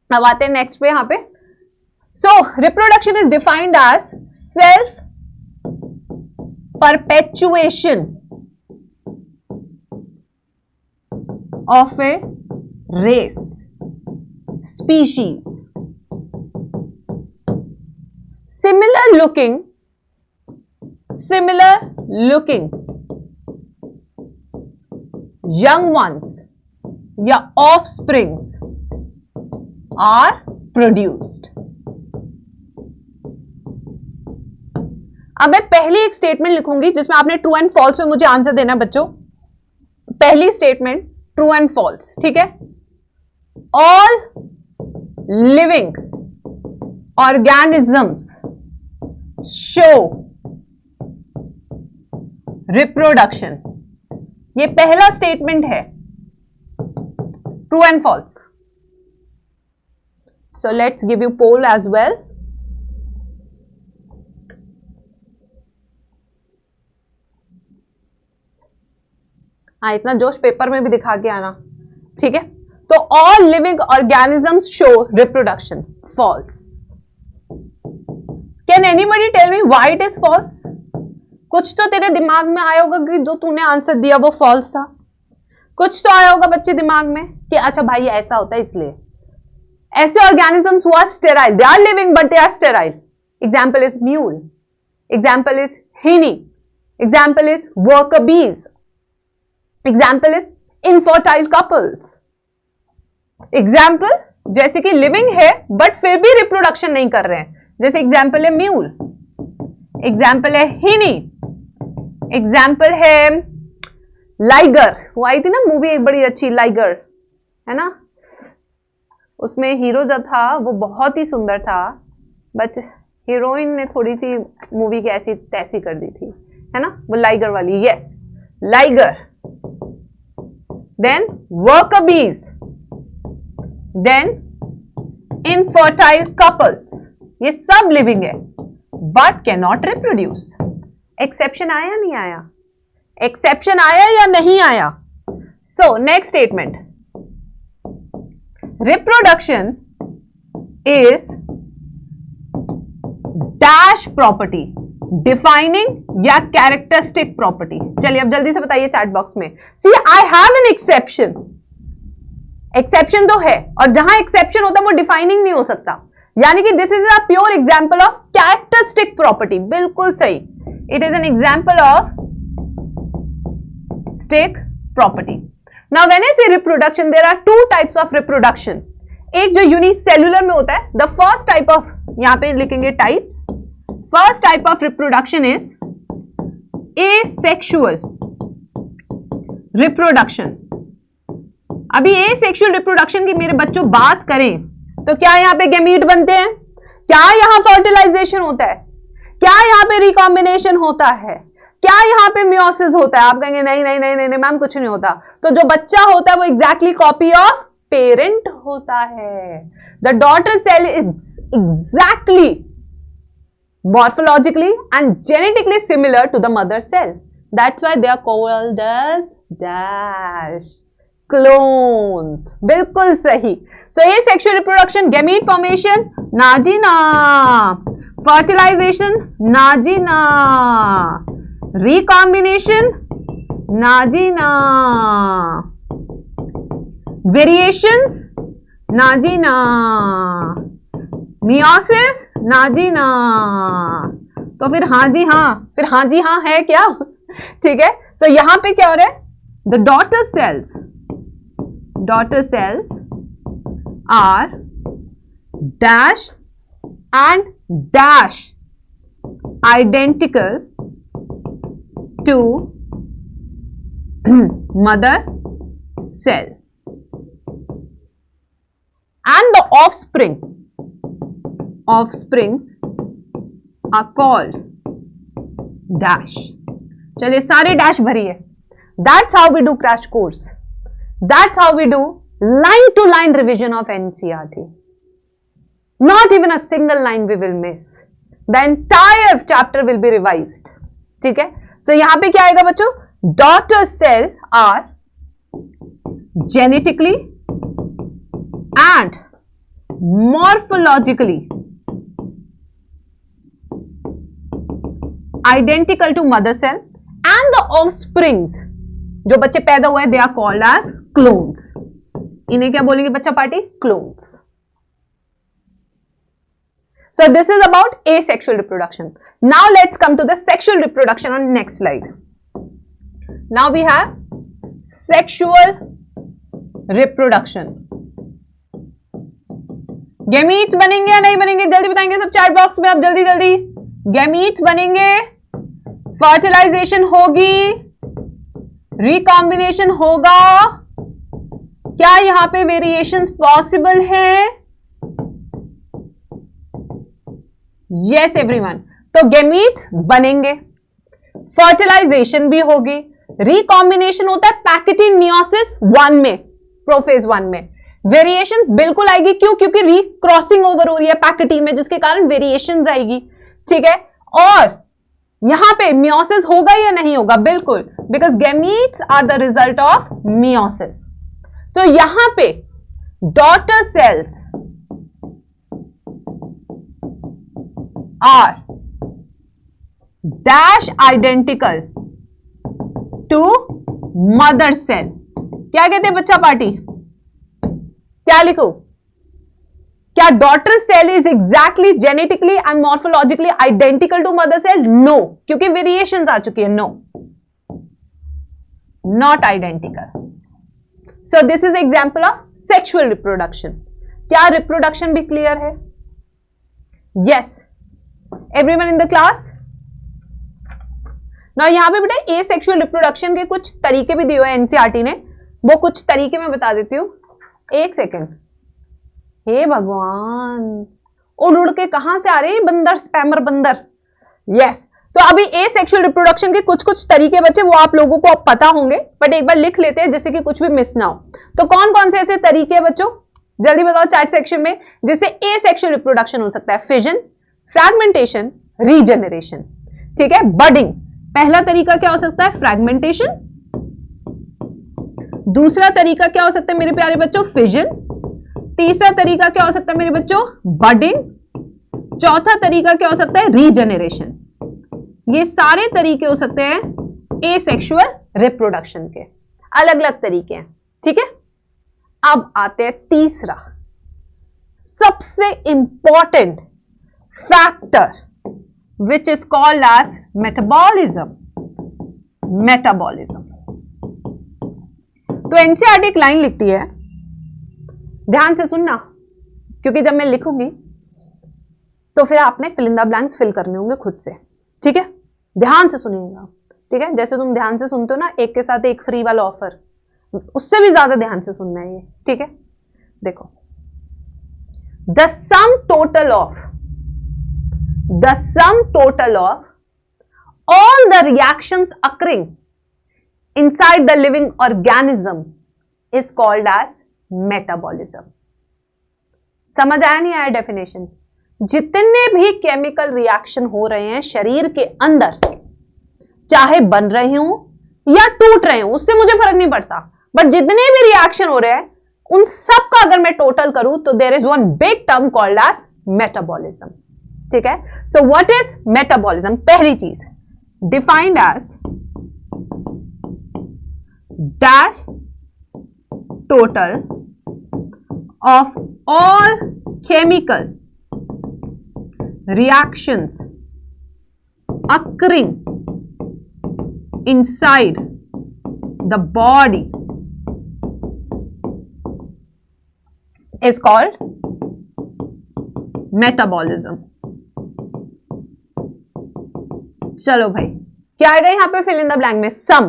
A: अब आते हैं नेक्स्ट पे. यहां पे so reproduction is defined as self perpetuation of a race, species, similar looking young ones या offsprings are produced. अब मैं पहली एक स्टेटमेंट लिखूंगी जिसमें आपने ट्रू एंड फॉल्स में मुझे आंसर देना बच्चों. पहली स्टेटमेंट ट्रू एंड फॉल्स, ठीक है? All living organisms show reproduction. ये पहला स्टेटमेंट है, true and false. So let's give you poll as well. हाँ, इतना जोश पेपर में भी दिखा के आना, ठीक है? तो all living organisms show reproduction, false. Can anybody tell me why it is false? कुछ तो तेरे दिमाग में आया होगा कि जो तूने आंसर दिया वो फॉल्स था. कुछ तो आया होगा बच्चे दिमाग में कि अच्छा भाई ऐसा होता है इसलिए. ऐसे ऑर्गेनिजम्स हुआ sterile, they are living but they are sterile. Example is mule, example is hinny, example is worker bees, example is infertile couples. Example जैसे कि लिविंग है बट फिर भी रिप्रोडक्शन नहीं कर रहे हैं, जैसे एग्जाम्पल है म्यूल, एग्जाम्पल है हिनी, एग्जाम्पल है लाइगर. वो आई थी ना मूवी एक बड़ी अच्छी, लाइगर, है ना? उसमें हीरो जो था वो बहुत ही सुंदर था, बट हीरोइन ने थोड़ी सी मूवी की ऐसी तैसी कर दी थी, है ना? वो लाइगर वाली, yes, liger. Then worker bees, then infertile couples. ये सब लिविंग है but can not reproduce. Exception आया या नहीं आया? एक्सेप्शन आया या नहीं आया? So next statement, reproduction is dash property, defining या कैरेक्टरिस्टिक प्रॉपर्टी. चलिए अब जल्दी से बताइए चैट बॉक्स में. See I have an exception. Exception तो है, और जहां एक्सेप्शन होता है वो डिफाइनिंग नहीं हो सकता, यानी कि this is a pure example of characteristic property. बिल्कुल सही, it is an example of stick property. Now when I say reproduction, there are two types of reproduction. एक जो यूनिसेल्युलर में होता है, द फर्स्ट टाइप ऑफ, यहां पे लिखेंगे types. First type of reproduction is asexual reproduction. अभी ए sexual reproduction की मेरे बच्चों बात करें तो क्या यहां पे गैमीट बनते हैं? क्या यहां फर्टिलाइजेशन होता है? क्या यहां पे रिकॉम्बिनेशन होता है? क्या यहां पे मियोसिस होता है? आप कहेंगे नहीं नहीं नहीं नहीं मैम कुछ नहीं होता। तो जो बच्चा होता है वो एग्जैक्टली कॉपी ऑफ पेरेंट होता है। The daughter cell is exactly morphologically and genetically similar to the mother cell. That's why they are called as dash clones. बिल्कुल सही। So asexual reproduction, gamete formation, नाजीना, fertilization, नाजीना, recombination, नाजीना, variations, नाजीना, meiosis नाजीना। तो फिर हाँ जी हाँ है क्या? ठीक है। सो यहां पे क्या हो रहा है? The daughter cells are dash and dash identical to mother cell and the offsprings are called dash। चलिए सारे डैश भरी है। That's how we do crash course. That's how we do line to line revision of NCERT. Not even a single line we will miss. The entire chapter will be revised. ठीक है। So यहां पे क्या आएगा बच्चों? Daughter cell are genetically and morphologically identical to mother cell and the offsprings जो बच्चे पैदा हुए they are called as clones। इन्हें क्या बोलेंगे बच्चा party? clones। So this is about asexual reproduction. Now let's come to the sexual reproduction on next slide. Now we have sexual reproduction. Gametes बनेंगे या नहीं बनेंगे? जल्दी बताएंगे सब चैट बॉक्स में। अब जल्दी जल्दी गैमीट्स बनेंगे, फर्टिलाइजेशन होगी, रिकॉम्बिनेशन होगा, क्या यहां पे वेरिएशंस पॉसिबल है? Yes everyone. तो गैमीट्स बनेंगे, फर्टिलाइजेशन भी होगी, रिकॉम्बिनेशन होता है पैकेटिन मियोसिस 1 में, प्रोफेज 1 में। वेरिएशंस बिल्कुल आएगी, क्यों? क्योंकि रीक्रॉसिंग ओवर हो रही है पैकेटिन में, जिसके कारण वेरिएशंस आएगी। ठीक है। और यहां पे मियोसिस होगा या नहीं होगा? बिल्कुल, because gametes are the result of meiosis. तो यहां पे daughter cells are dash identical to mother cell. क्या कहते हैं बच्चा पार्टी? क्या लिखो? क्या daughter cell is exactly genetically and morphologically identical to mother cell? No, क्योंकि वेरिएशंस आ चुकी है। No, not identical. So this is example of sexual reproduction. क्या रिप्रोडक्शन भी क्लियर है? Yes everyone in the class? ना यहां पे बेटा ए सेक्सुअल रिप्रोडक्शन के कुछ तरीके भी दिए हुए एनसीईआरटी ने, वो कुछ तरीके मैं बता देती हूं। एक सेकेंड, हे भगवान, उड़ उड़ के कहां से आ रहे हैं बंदर, स्पैमर बंदर। यस, तो अभी ए सेक्सुअल रिप्रोडक्शन के कुछ कुछ तरीके बच्चे वो आप लोगों को अब पता होंगे, बट एक बार लिख लेते हैं जिससे कि कुछ भी मिस ना हो। तो कौन कौन से ऐसे तरीके हैं बच्चों? जल्दी बताओ चैट सेक्शन में, जिससे ए सेक्सुअल रिप्रोडक्शन हो सकता है। Fission, fragmentation, regeneration. ठीक है। बडिंग, पहला तरीका क्या हो सकता है? फ्रैगमेंटेशन। दूसरा तरीका क्या हो सकता है मेरे प्यारे बच्चों? फिजन। तीसरा तरीका क्या हो सकता है मेरे बच्चों? बडिंग। चौथा तरीका क्या हो सकता है? रीजनरेशन। ये सारे तरीके हो सकते हैं एसेक्सुअल रिप्रोडक्शन के, अलग अलग तरीके हैं। ठीक है। अब आते हैं तीसरा सबसे important factor which is called as metabolism. Metabolism. तो एनसीईआरटी एक लाइन लिखती है, ध्यान से सुनना, क्योंकि जब मैं लिखूंगी तो फिर आपने fill in the blanks fill करने होंगे खुद से। ठीक है, ध्यान से सुनिएगा। ठीक है, जैसे तुम ध्यान से सुनते हो ना, एक के साथ एक फ्री वाला ऑफर, उससे भी ज्यादा ध्यान से सुनना है ये, ठीक है। देखो, the sum total of all the reactions occurring inside the living organism is called as metabolism. समझ आया नहीं आया डेफिनेशन? जितने भी केमिकल रिएक्शन हो रहे हैं शरीर के अंदर, चाहे बन रहे हो या टूट रहे हो, उससे मुझे फर्क नहीं पड़ता, बट जितने भी रिएक्शन हो रहे हैं उन सब का अगर मैं टोटल करूं तो there is one big term called as metabolism, ठीक है। So what is metabolism? पहली चीज, defined as dash total of all chemical reactions occurring inside the body is called metabolism. चलो भाई, क्या आएगा यहाँ पे? फिल इन द ब्लैंक में सम।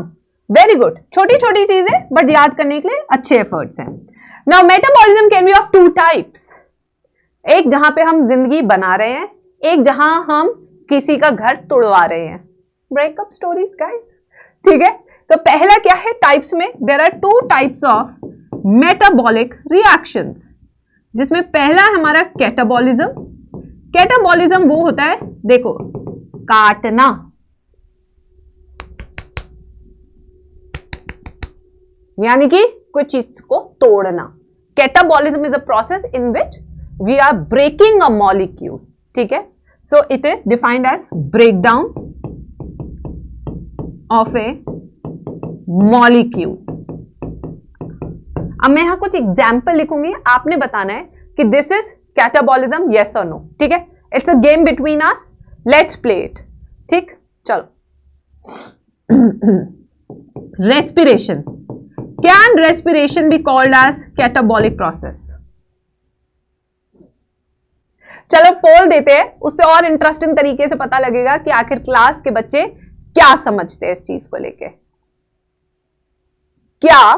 A: वेरी गुड, छोटी छोटी चीजें बट याद करने के लिए अच्छे एफर्ट्स हैं। Now metabolism can be of two types, एक जहां पे हम जिंदगी बना रहे हैं, एक जहां हम किसी का घर तोड़वा रहे हैं। ब्रेकअप स्टोरीज गाइस, ठीक है। तो पहला क्या है टाइप्स में? There are two types of metabolic reactions, जिसमें पहला है हमारा कैटाबॉलिज्म। कैटाबॉलिज्म वो होता है, देखो, काटना, यानी कि कोई चीज को तोड़ना। Catabolism is a process in which we are breaking a molecule, ठीक है। So it is defined as breakdown of a molecule. अब मैं यहां कुछ एग्जाम्पल लिखूंगी, आपने बताना है कि दिस इज कैटाबॉलिज्म, यस और नो, ठीक है। It's a game between us, let's play it, ठीक। चलो, respiration, can respiration be called as catabolic process? चलो पोल देते हैं, उससे और इंटरेस्टिंग तरीके से पता लगेगा कि आखिर क्लास के बच्चे क्या समझते हैं इस चीज को लेके। क्या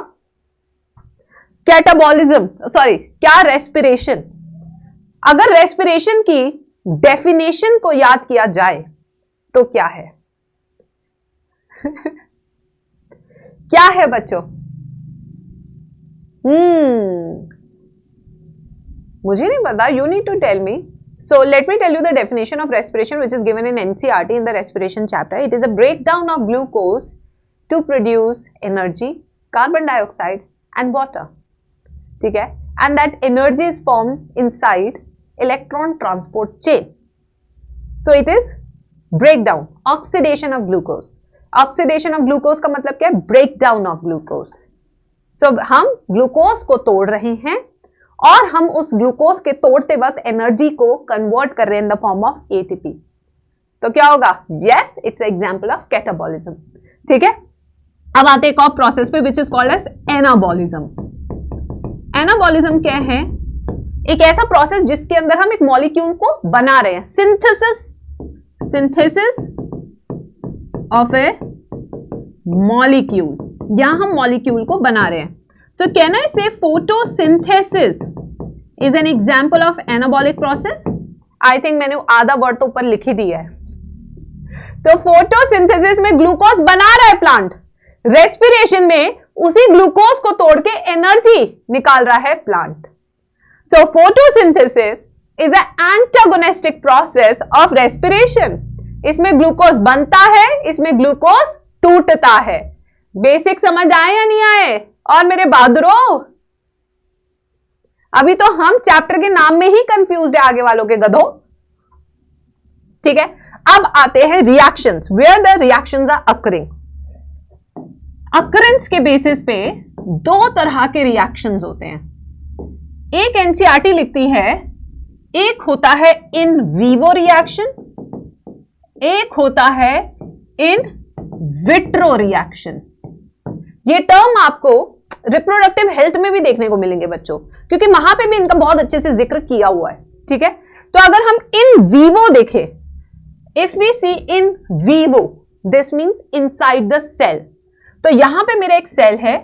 A: कैटाबॉलिज्म, सॉरी, क्या रेस्पिरेशन, अगर रेस्पिरेशन की डेफिनेशन को याद किया जाए तो क्या है? क्या है बच्चों? मुझे नहीं पता, you need to tell me. So let me tell you the definition of respiration which is given in NCERT in the respiration chapter. It is a breakdown of glucose to produce energy, carbon dioxide and water. ठीक है? And that energy is formed inside electron transport chain. So it is breakdown, oxidation of glucose. Oxidation of glucose का मतलब क्या है? Breakdown of glucose. So हम glucose को तोड़ रहे हैं और हम उस ग्लूकोज के तोड़ते वक्त एनर्जी को कन्वर्ट कर रहे हैं in the form of ATP. तो क्या होगा? Yes, it's example of catabolism. ठीक है, अब आते एक और प्रोसेस पे which is called as anabolism. Anabolism क्या है? एक ऐसा प्रोसेस जिसके अंदर हम एक मॉलिक्यूल को बना रहे हैं. सिंथेसिस ऑफ ए मॉलिक्यूल, यहां हम मॉलिक्यूल को बना रहे हैं. So can I say photosynthesis is an example of anabolic process? I think मैंने आधा वर्ड तो ऊपर लिख ही दिया है. तो फोटोसिंथेसिस में ग्लूकोज बना रहा है प्लांट, रेस्पिरेशन में उसी ग्लूकोज को तोड़ के एनर्जी निकाल रहा है plant. So photosynthesis is an antagonistic process of respiration. इसमें ग्लूकोज बनता है, इसमें ग्लूकोज टूटता है. बेसिक समझ आए या नहीं आए? और मेरे बहादुरों, अभी तो हम चैप्टर के नाम में ही कंफ्यूज्ड है, आगे वालों के गधों. ठीक है, अब आते हैं reactions, where the reactions are occurring. Occurrence के बेसिस पे दो तरह के रिएक्शंस होते हैं. एक एनसीईआरटी लिखती है, एक होता है इन वीवो रिएक्शन, एक होता है इन विट्रो रिएक्शन. ये टर्म आपको रिप्रोडक्टिव हेल्थ में भी देखने को मिलेंगे बच्चों, क्योंकि वहां पे भी इनका बहुत अच्छे से जिक्र किया हुआ है. ठीक है, तो अगर हम इन वीवो देखें, if we see in vivo this means inside the cell. तो यहां पे मेरा एक सेल है,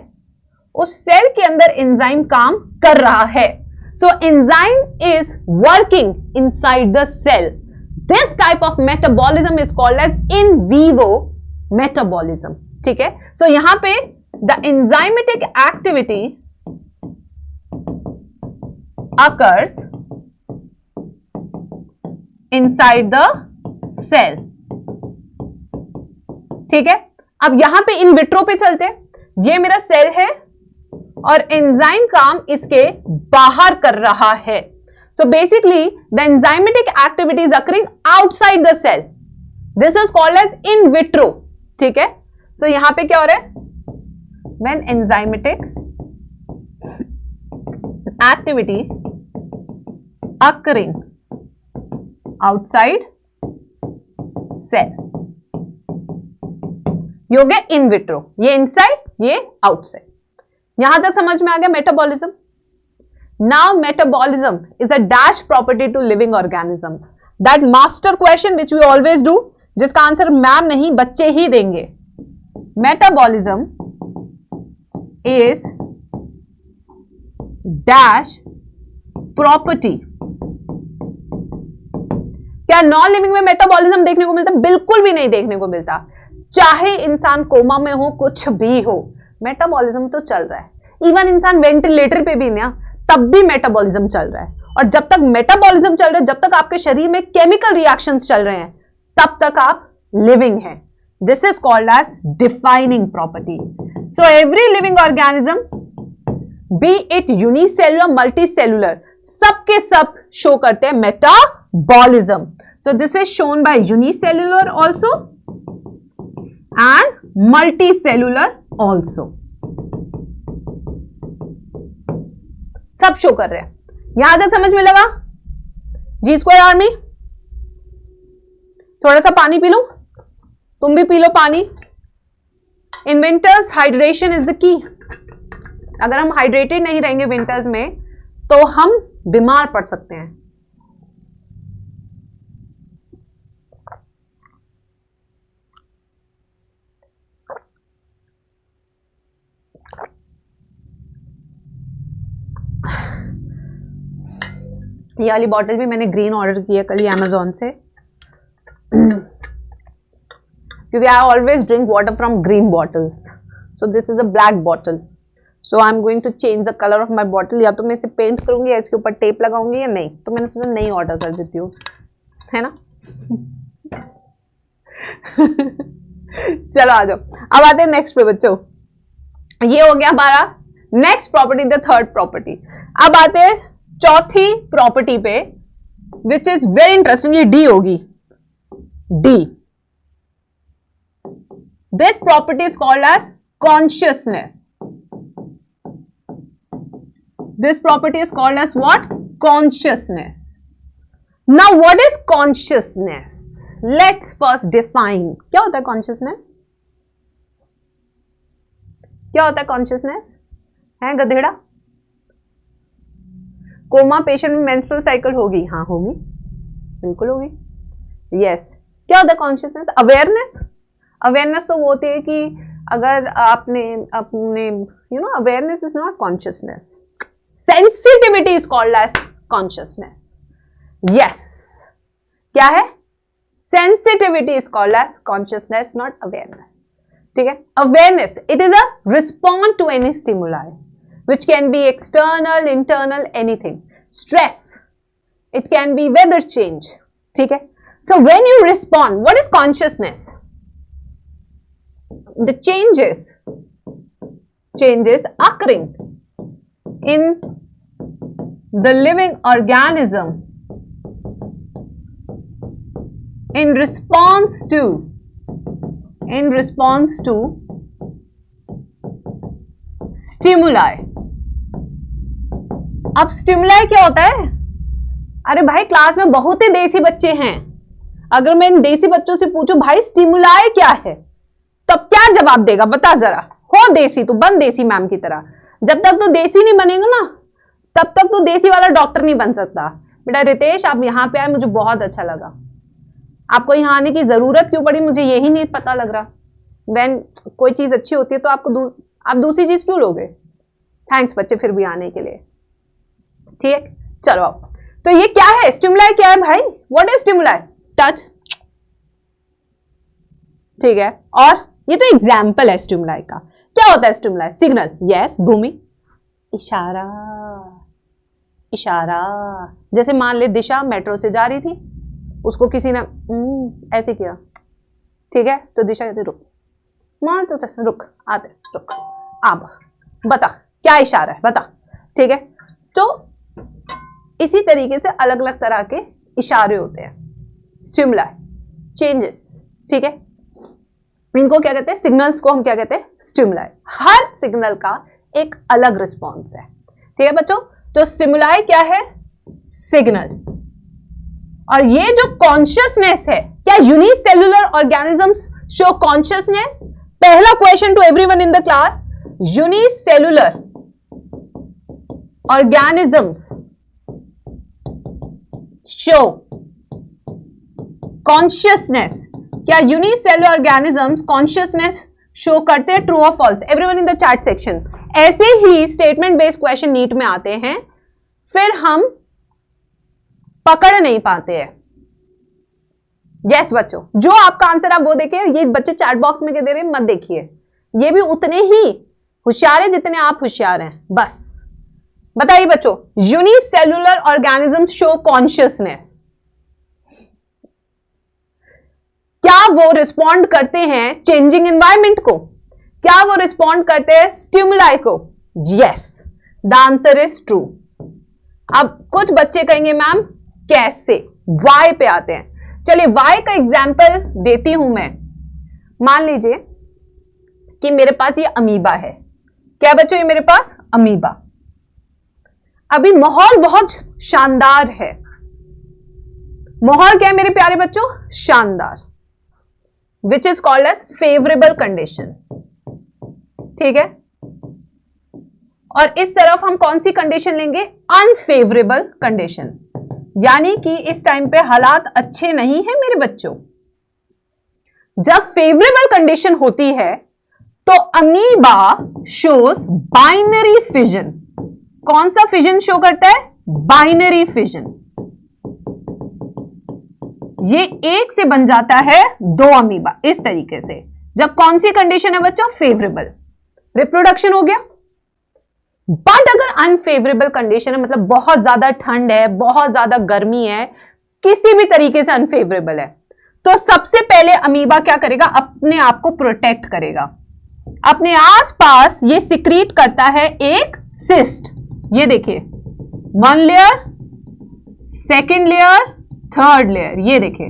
A: उस सेल के अंदर एंजाइम काम कर रहा है। So enzyme is working inside the cell. This type of metabolism is called as in vivo metabolism. ठीक है, सो यहां पे the enzymatic activity occurs inside the cell। ठीक है, अब यहां पे इन विट्रो पे चलते हैं। ये मेरा सेल है और एंजाइम काम इसके बाहर कर रहा है। So basically the enzymatic activity is occurring outside the cell. This is called as in vitro. ठीक है, सो यहां पे क्या हो रहा है, when enzymatic activity occurring outside cell, ये हो गया इन विट्रो, ये इनसाइड, ये आउटसाइड। यहां तक समझ में आ गया metabolism. Now metabolism is a dash property to living organisms. That master question which we always do, जिसका आंसर मैम नहीं बच्चे ही देंगे। Metabolism is dash property. क्या नॉन लिविंग में मेटाबॉलिज्म देखने को मिलता? बिल्कुल भी नहीं देखने को मिलता। चाहे इंसान कोमा में हो, कुछ भी हो, मेटाबॉलिज्म तो चल रहा है। इवन इंसान वेंटिलेटर पे भी ना, तब भी मेटाबॉलिज्म चल रहा है। और जब तक मेटाबॉलिज्म चल रहा है, जब तक आपके शरीर में केमिकल रिएक्शंस चल रहे हैं, तब तक आप लिविंग हैं। This is called as defining property. So every living organism, be it unicellular multicellular, सबके सब शो करते हैं metabolism. So this is shown by unicellular also and multicellular also. सब शो कर रहे हैं। यहां तक समझ में लगा? जी स्क्वायर आर्मी, थोड़ा सा पानी पी लो, तुम भी पी लो पानी। In winters hydration is the key. अगर हम हाइड्रेटेड नहीं रहेंगे विंटर्स में, तो हम बीमार पड़ सकते हैं। ये वाली बॉटल भी मैंने ग्रीन ऑर्डर की है कल ही अमेजोन से, क्योंकि I always drink water from green bottles. So this is a black bottle. So I am going to change the colour of my bottle. या तो मैं इसे पेंट करूंगी या इसके ऊपर टेप लगाऊंगी या नहीं, तो मैंने सोचा नहीं ऑर्डर कर देती हूँ, है ना। चलो आ जाओ, अब आते हैं नेक्स्ट पे बच्चों। ये हो गया हमारा next property, the third property. अब आते हैं चौथी प्रॉपर्टी पे, विच इज वेरी इंटरेस्टिंग। ये डी होगी, D. This property is called as consciousness. This property is called as what? Consciousness. Now what is consciousness? Let's first define. क्या होता है consciousness? क्या होता है consciousness? है गधेड़ा? कोमा पेशेंट में मेंस्ट्रुअल साइकिल होगी? हाँ होगी, बिल्कुल होगी। Yes. क्या होता है consciousness? Awareness. Awareness तो वो होती है कि अगर आपने अपने awareness is not consciousness. Sensitivity is called as consciousness. Yes. क्या है? Sensitivity is called as consciousness, not awareness. ठीक है? Awareness, it is a response to any stimuli, which can be external, internal, anything. Stress, it can be weather change. ठीक है? So when you respond, what is consciousness? The changes occurring in the living organism in response to stimuli. अब stimuli क्या होता है? अरे भाई class में बहुत ही देसी बच्चे हैं, अगर मैं इन देसी बच्चों से पूछूं भाई स्टिमुलाई क्या है, तब क्या जवाब देगा बता जरा। हो देसी, तू बन देसी मैम की तरह। जब तक तू देसी नहीं बनेगा ना, तब तक तू देसी वाला डॉक्टर नहीं बन सकता। बेटा रितेश आप यहां पे आए, मुझे बहुत अच्छा लगा। आपको यहाँ आने की जरूरत क्यों पड़ी मुझे यही नहीं पता लग रहा। व्हेन कोई चीज अच्छी होती है तो आप दूसरी चीज क्यों लोगे। थैंक्स बच्चे फिर भी आने के लिए। ठीक, चलो आओ। तो ये क्या है, स्टिमुलाई क्या है भाई, व्हाट इज स्टिमुलाई, टच, ठीक है। और ये तो एग्जाम्पल है स्टिमुलाई का। क्या होता है स्टिमुलाई, सिग्नल, यस भूमि, इशारा, इशारा। जैसे मान ले दिशा मेट्रो से जा रही थी, उसको किसी ने ऐसे किया, ठीक है, तो दिशा कहती रुक, मान तो रुक, आते रुक, अब बता क्या इशारा है बता, ठीक है। तो इसी तरीके से अलग अलग तरह के इशारे होते हैं, स्टिमुलाई, चेंजेस, ठीक है। इनको क्या कहते हैं, सिग्नल्स को हम क्या कहते हैं, स्टिमुलाई। हर सिग्नल का एक अलग रिस्पॉन्स है, ठीक है बच्चों। तो स्टिमुलाई क्या है, सिग्नल। और ये जो कॉन्शियसनेस है, क्या यूनिसेल्युलर ऑर्गेनिजम्स शो कॉन्शियसनेस। पहला question to everyone in the class, unicellular organisms show consciousness. क्या यूनिसेल्युलर ऑर्गेनिजम्स कॉन्शियसनेस शो करते हैं, ट्रू और false. Everyone in the chat section. ऐसे ही स्टेटमेंट बेस्ड क्वेश्चन नीट में आते हैं, फिर हम पकड़ नहीं पाते हैं। यस बच्चों, जो आपका आंसर आप वो देखिए, ये बच्चे चैट बॉक्स में क्या दे रहे हैं मत देखिए, ये भी उतने ही होशियार है जितने आप होशियार हैं। बस बताइए बच्चों, यूनिसेल्युलर ऑर्गेनिजम्स शो कॉन्शियसनेस, क्या वो रिस्पॉन्ड करते हैं चेंजिंग एनवायरमेंट को, क्या वो रिस्पॉन्ड करते हैं स्टिमुलाई को। Yes, the answer is true. अब कुछ बच्चे कहेंगे मैम कैसे, वाई पे आते हैं। चलिए वाई का एग्जाम्पल देती हूं मैं। मान लीजिए कि मेरे पास ये अमीबा है। क्या बच्चों, ये मेरे पास अमीबा। अभी माहौल बहुत शानदार है। माहौल क्या है मेरे प्यारे बच्चों, शानदार, which is called as favourable condition, ठीक है। और इस तरफ हम कौन सी कंडीशन लेंगे, अनफेवरेबल कंडीशन, यानी कि इस टाइम पे हालात अच्छे नहीं है मेरे बच्चों। जब फेवरेबल कंडीशन होती है तो अमीबा शोज बाइनरी फिजन। कौन सा फिजन शो करता है, बाइनरी फिजन। ये एक से बन जाता है दो अमीबा, इस तरीके से। जब कौन सी कंडीशन है बच्चों, फेवरेबल, रिप्रोडक्शन हो गया। बट अगर अनफेवरेबल कंडीशन है, मतलब बहुत ज्यादा ठंड है, बहुत ज्यादा गर्मी है, किसी भी तरीके से अनफेवरेबल है, तो सबसे पहले अमीबा क्या करेगा, अपने आप को प्रोटेक्ट करेगा। अपने आसपास ये सिक्रीट करता है एक सिस्ट। ये देखिए, one layer, second layer, third layer, ये देखिए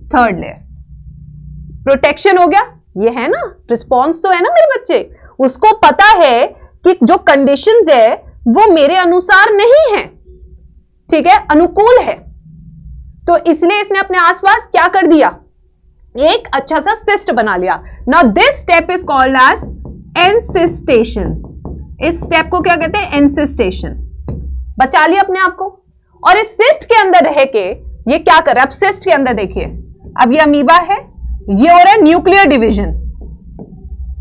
A: थर्ड लेयर, प्रोटेक्शन हो गया। ये है ना, रिस्पॉन्स तो है ना मेरे बच्चे। उसको पता है कि जो कंडीशंस है वो मेरे अनुसार नहीं है, ठीक है, अनुकूल है, तो इसलिए इसने अपने आसपास क्या कर दिया, एक अच्छा सा सिस्ट बना लिया। Now this step is called as encystation. इस स्टेप को क्या कहते हैं, एनसिस्टेशन। बचा लिया अपने आप को। और इस सिस्ट के अंदर रह के ये क्या कर रहा है, अब सिस्ट के अंदर देखिए, अब ये अमीबा है, ये हो रहा है न्यूक्लियर डिवीजन।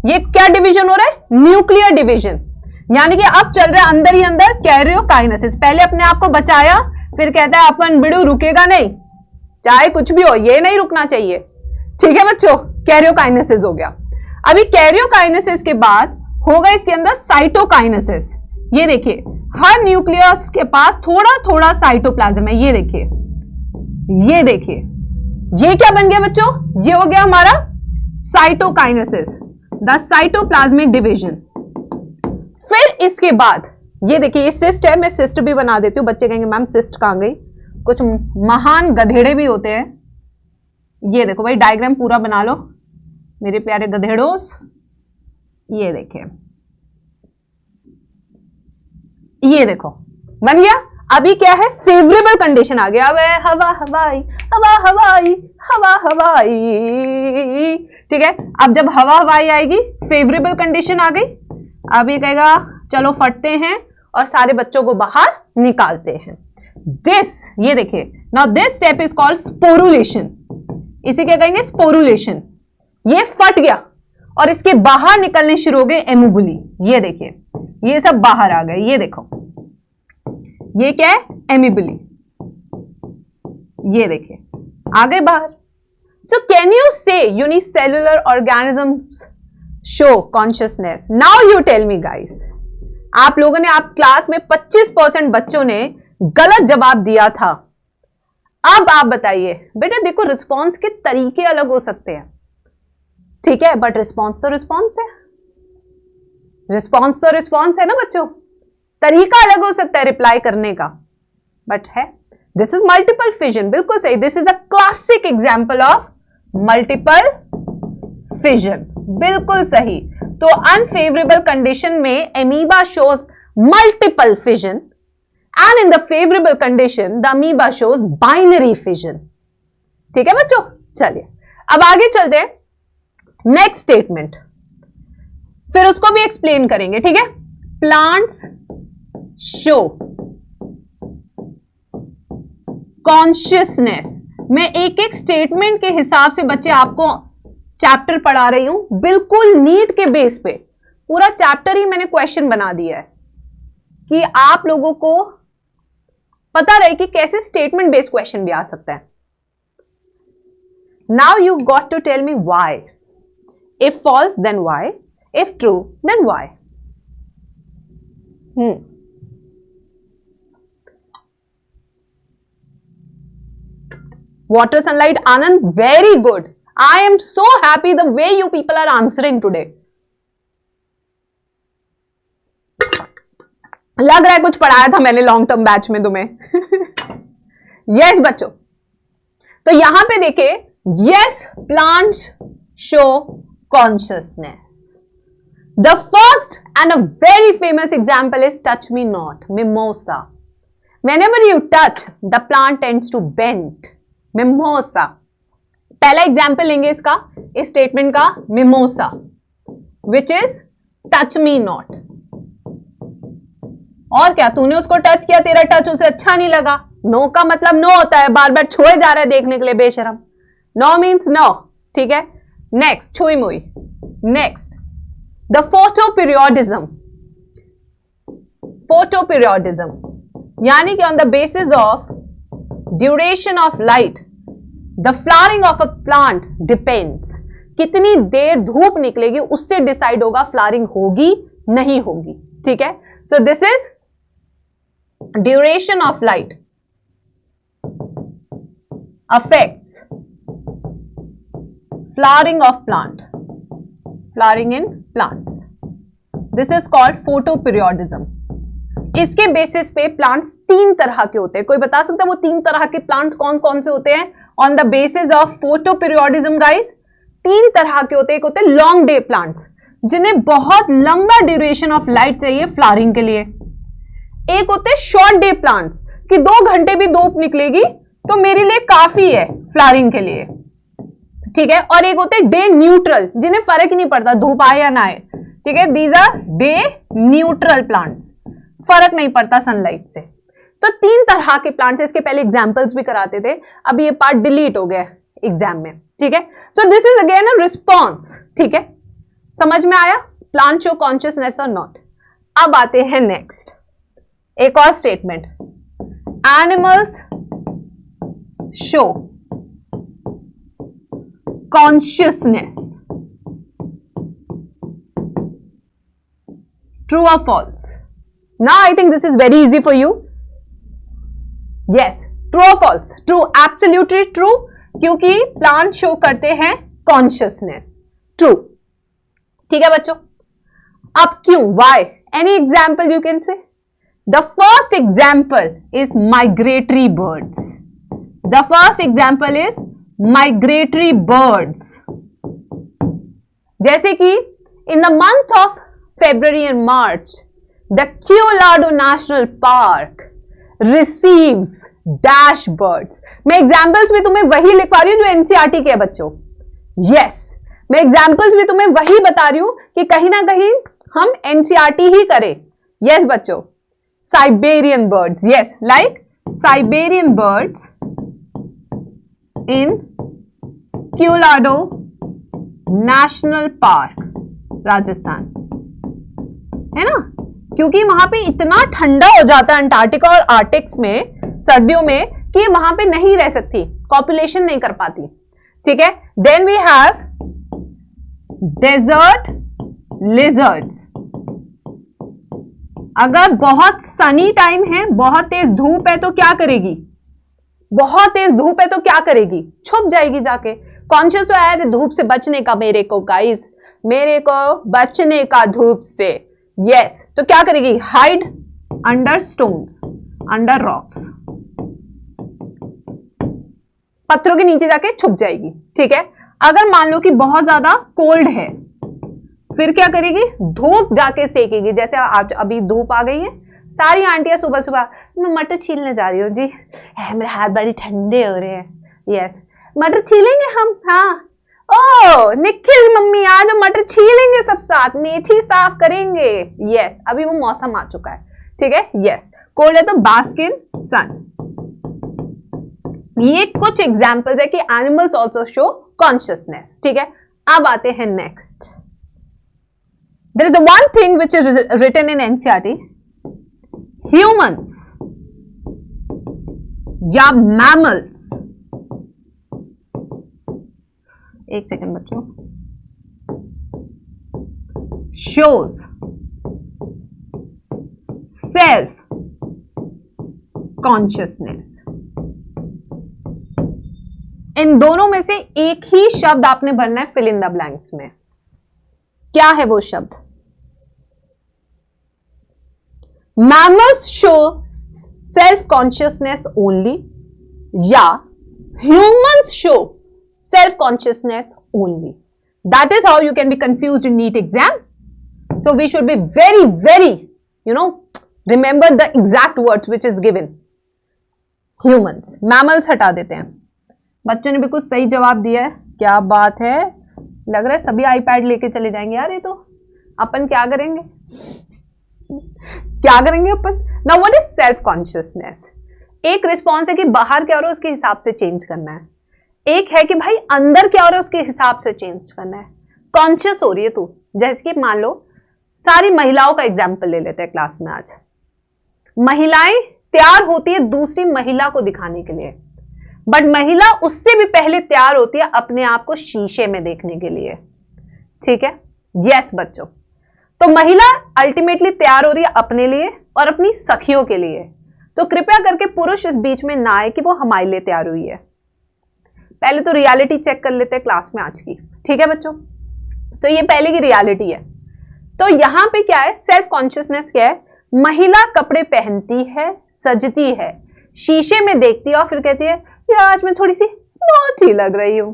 A: ये क्या डिवीजन हो रहा है, न्यूक्लियर डिवीजन, यानी कि अब चल रहा है अंदर ही अंदर कैरियोकाइनेसिस। पहले अपने आप को बचाया, फिर कहता है अपन बिड़ू रुकेगा नहीं, चाहे कुछ भी हो, ये नहीं रुकना चाहिए, ठीक है बच्चों, कैरियोकाइनेसिस हो गया। अभी कैरियोकाइनेसिस के बाद होगा इसके अंदर साइटोकाइनेसिस। ये देखिए, हर न्यूक्लियस के पास थोड़ा थोड़ा साइटोप्लाज्म है। ये देखिए, ये देखिए, ये क्या बन गया बच्चों, ये हो गया हमारा साइटोकाइनेसिस, द साइटोप्लाज्मिक डिवीजन। फिर इसके बाद ये देखिए, ये सिस्ट है, मैं सिस्ट भी बना देती हूं। बच्चे कहेंगे मैम सिस्ट कहां गई, कुछ महान गधेड़े भी होते हैं। ये देखो भाई, डायग्राम पूरा बना लो मेरे प्यारे गधेड़ोस। ये देखिए, ये देखो बन गया। अभी क्या है, फेवरेबल कंडीशन आ गया। अब हवा हवाई, हवा हवाई, हवा हवाई, ठीक है। अब जब हवा हवाई आएगी, फेवरेबल कंडीशन आ गई। अब ये कहेगा चलो फटते हैं और सारे बच्चों को बाहर निकालते हैं। दिस, ये देखिए, now this step is called sporulation. इसे क्या कहेंगे? स्पोरुलेशन। ये फट गया और इसके बाहर निकलने शुरू हो गए एमिबुली। ये देखिए, ये सब बाहर आ गए। ये देखो, ये क्या है? एमिबुली। ये देखिए, आ गए बाहर। So can you say unicellular organisms show consciousness? Now you tell me guys. आप लोगों ने, आप क्लास में 25% बच्चों ने गलत जवाब दिया था। अब आप बताइए बेटा, देखो रिस्पॉन्स के तरीके अलग हो सकते हैं, ठीक है, बट रिस्पॉन्स तो रिस्पॉन्स है। रिस्पॉन्स तो रिस्पॉन्स है ना बच्चों। तरीका अलग हो सकता है रिप्लाई करने का, बट है। This is multiple fission. बिल्कुल सही। This is a classic example of multiple fission. बिल्कुल सही। तो अनफेवरेबल कंडीशन में amoeba shows multiple fission and in the favourable condition the amoeba shows binary fission. ठीक है बच्चों, चलिए अब आगे चलते हैं। नेक्स्ट स्टेटमेंट, फिर उसको भी एक्सप्लेन करेंगे, ठीक है। Plants show consciousness. मैं एक एक स्टेटमेंट के हिसाब से बच्चे आपको चैप्टर पढ़ा रही हूं, बिल्कुल नीट के बेस पे। पूरा चैप्टर ही मैंने क्वेश्चन बना दिया है कि आप लोगों को पता रहे कि कैसे स्टेटमेंट बेस्ड क्वेश्चन भी आ सकता है। Now you got to tell me why. If false then why, if true then why. Water, sunlight, Anand, very good. I am so happy the way you people are answering today. लग रहा है कुछ पढ़ाया था मैंने long term batch में तुम्हें। Yes बच्चों, तो यहां पे देखे, yes plants show consciousness. The first and a very famous example is touch me not, mimosa. Whenever you touch, the plant tends to bend. Mimosa. पहला एग्जाम्पल लेंगे इसका, इस स्टेटमेंट का, mimosa which is touch me not. और क्या, तूने उसको touch किया, तेरा टच उसे अच्छा नहीं लगा। नो का मतलब नो होता है, बार बार छोए जा रहा है देखने के लिए, बेशरम। नो मीन्स नो, ठीक है। नेक्स्ट, छुई मुई। Next, the photoperiodism. फोटोपीरियोडिज्म यानी कि on the basis of duration of light the flowering of a plant depends. कितनी देर धूप निकलेगी उससे डिसाइड होगा फ्लावरिंग होगी नहीं होगी, ठीक है। So this is duration of light affects flowering of plant, flowering in plants. This is called photoperiodism. इसके बेसिस पे प्लांट्स तीन तरह के होते हैं। कोई बता सकता है वो तीन तरह के प्लांट्स कौन कौन से होते हैं on the basis of photoperiodism guys? तीन तरह के होते हैं। एक होते हैं लॉन्ग डे प्लांट्स, जिन्हें बहुत लंबा ड्यूरेशन ऑफ लाइट चाहिए फ्लावरिंग के लिए। एक होते हैं शॉर्ट डे प्लांट्स कि 2 घंटे भी धूप निकलेगी तो मेरे लिए काफी है फ्लावरिंग के लिए, ठीक है। और एक होते हैं डे न्यूट्रल, जिन्हें फर्क ही नहीं पड़ता धूप आए या ना आए, ठीक है। These are day neutral plants, फर्क नहीं पड़ता सनलाइट से। तो तीन तरह के प्लांट्स, इसके पहले एग्जांपल्स भी कराते थे, अब ये पार्ट डिलीट हो गया एग्जाम में, ठीक है। So this is again a response, ठीक है। समझ में आया? प्लांट शो कॉन्शियसनेस और नॉट। अब आते हैं नेक्स्ट, एक और statement, animals show consciousness. True और false? Now I think this is very easy for you. Yes, true or false? True, absolutely true, क्योंकि प्लांट शो करते हैं कॉन्शियसनेस। ट्रू, ठीक है बच्चों। अब क्यों? Why? Any example you can say? The first example is migratory birds. The first example is migratory birds. जैसे कि in the month of February and March the Colorado National Park receives dash birds. मैं examples में तुम्हें वही लिखवा रही हूं जो एनसीईआरटी के है बच्चों। यस, मैं एग्जाम्पल्स में तुम्हें वही बता रही हूं कि कहीं ना कहीं हम एनसीईआरटी ही करें। यस बच्चों, Siberian birds, yes, like Siberian birds in Keoladeo national park, Rajasthan, है ना, क्योंकि वहां पे इतना ठंडा हो जाता है अंटार्कटिका और आर्टिक्स में सर्दियों में कि वहां पे नहीं रह सकती, पॉपुलेशन नहीं कर पाती, ठीक है। Then we have desert lizards. अगर बहुत सनी टाइम है, बहुत तेज धूप है तो क्या करेगी, बहुत तेज धूप है तो क्या करेगी, छुप जाएगी जाके। कॉन्शियस तो है धूप से बचने का मेरे को, गाइस मेरे को बचने का धूप से, यस तो क्या करेगी, hide under stones, under rocks, पत्थरों के नीचे जाके छुप जाएगी, ठीक है। अगर मान लो कि बहुत ज्यादा कोल्ड है फिर क्या करेगी, धूप जाके सेकेगी। जैसे आज अभी धूप आ गई है, सारी आंटियां सुबह सुबह मैं मटर छीलने जा रही हूँ जी, मेरे हाथ बड़े ठंडे हो रहे हैं, यस मटर छीलेंगे हम, हाँ ओ निखिल मम्मी आज हम मटर छीलेंगे सब साथ, मेथी साफ करेंगे, यस अभी वो मौसम आ चुका है, ठीक है। यस कोल्ड है तो बास्क इन सन। ये कुछ एग्जाम्पल्स है कि एनिमल्स ऑल्सो शो कॉन्शियसनेस, ठीक है। अब आते हैं next, there is a one thing which is written in NCERT, humans या mammals, एक सेकंड बच्चों, shows self consciousness। इन दोनों में से एक ही शब्द आपने भरना है फिल इन द ब्लैंक्स में। क्या है वो शब्द, mammals show self consciousness only या humans show self consciousness only। That is how you can be confused in NEET exam. So we should be very remember the exact words which is given। humans, mammals हटा देते हैं। बच्चों ने भी कुछ सही जवाब दिया है, क्या बात है, लग रहा है सभी आईपैड लेके चले जाएंगे यार। ये तो अपन क्या करेंगे, क्या करेंगे अपन। Now what is self consciousness, एक रिस्पॉन्स है कि बाहर क्या हो रहा है उसके हिसाब से चेंज करना है, एक है कि भाई अंदर क्या हो रहा है उसके हिसाब से चेंज करना है। कॉन्शियस हो रही है तू, जैसे कि मान लो सारी महिलाओं का एग्जाम्पल ले लेते हैं क्लास में आज। महिलाएं तैयार होती है दूसरी महिला को दिखाने के लिए, बट महिला उससे भी पहले तैयार होती है अपने आप को शीशे में देखने के लिए, ठीक है। यस बच्चों, तो महिला अल्टीमेटली तैयार हो रही है अपने लिए और अपनी सखियों के लिए। तो कृपया करके पुरुष इस बीच में ना आए कि वो हमारे लिए तैयार हुई है। पहले तो रियलिटी चेक कर लेते हैं क्लास में आज की, ठीक है बच्चों। तो ये पहले की रियलिटी है। तो यहां पे क्या है, सेल्फ कॉन्शियसनेस क्या है, महिला कपड़े पहनती है, सजती है, शीशे में देखती है और फिर कहती है यार आज मैं थोड़ी सी नॉटी लग रही हूं,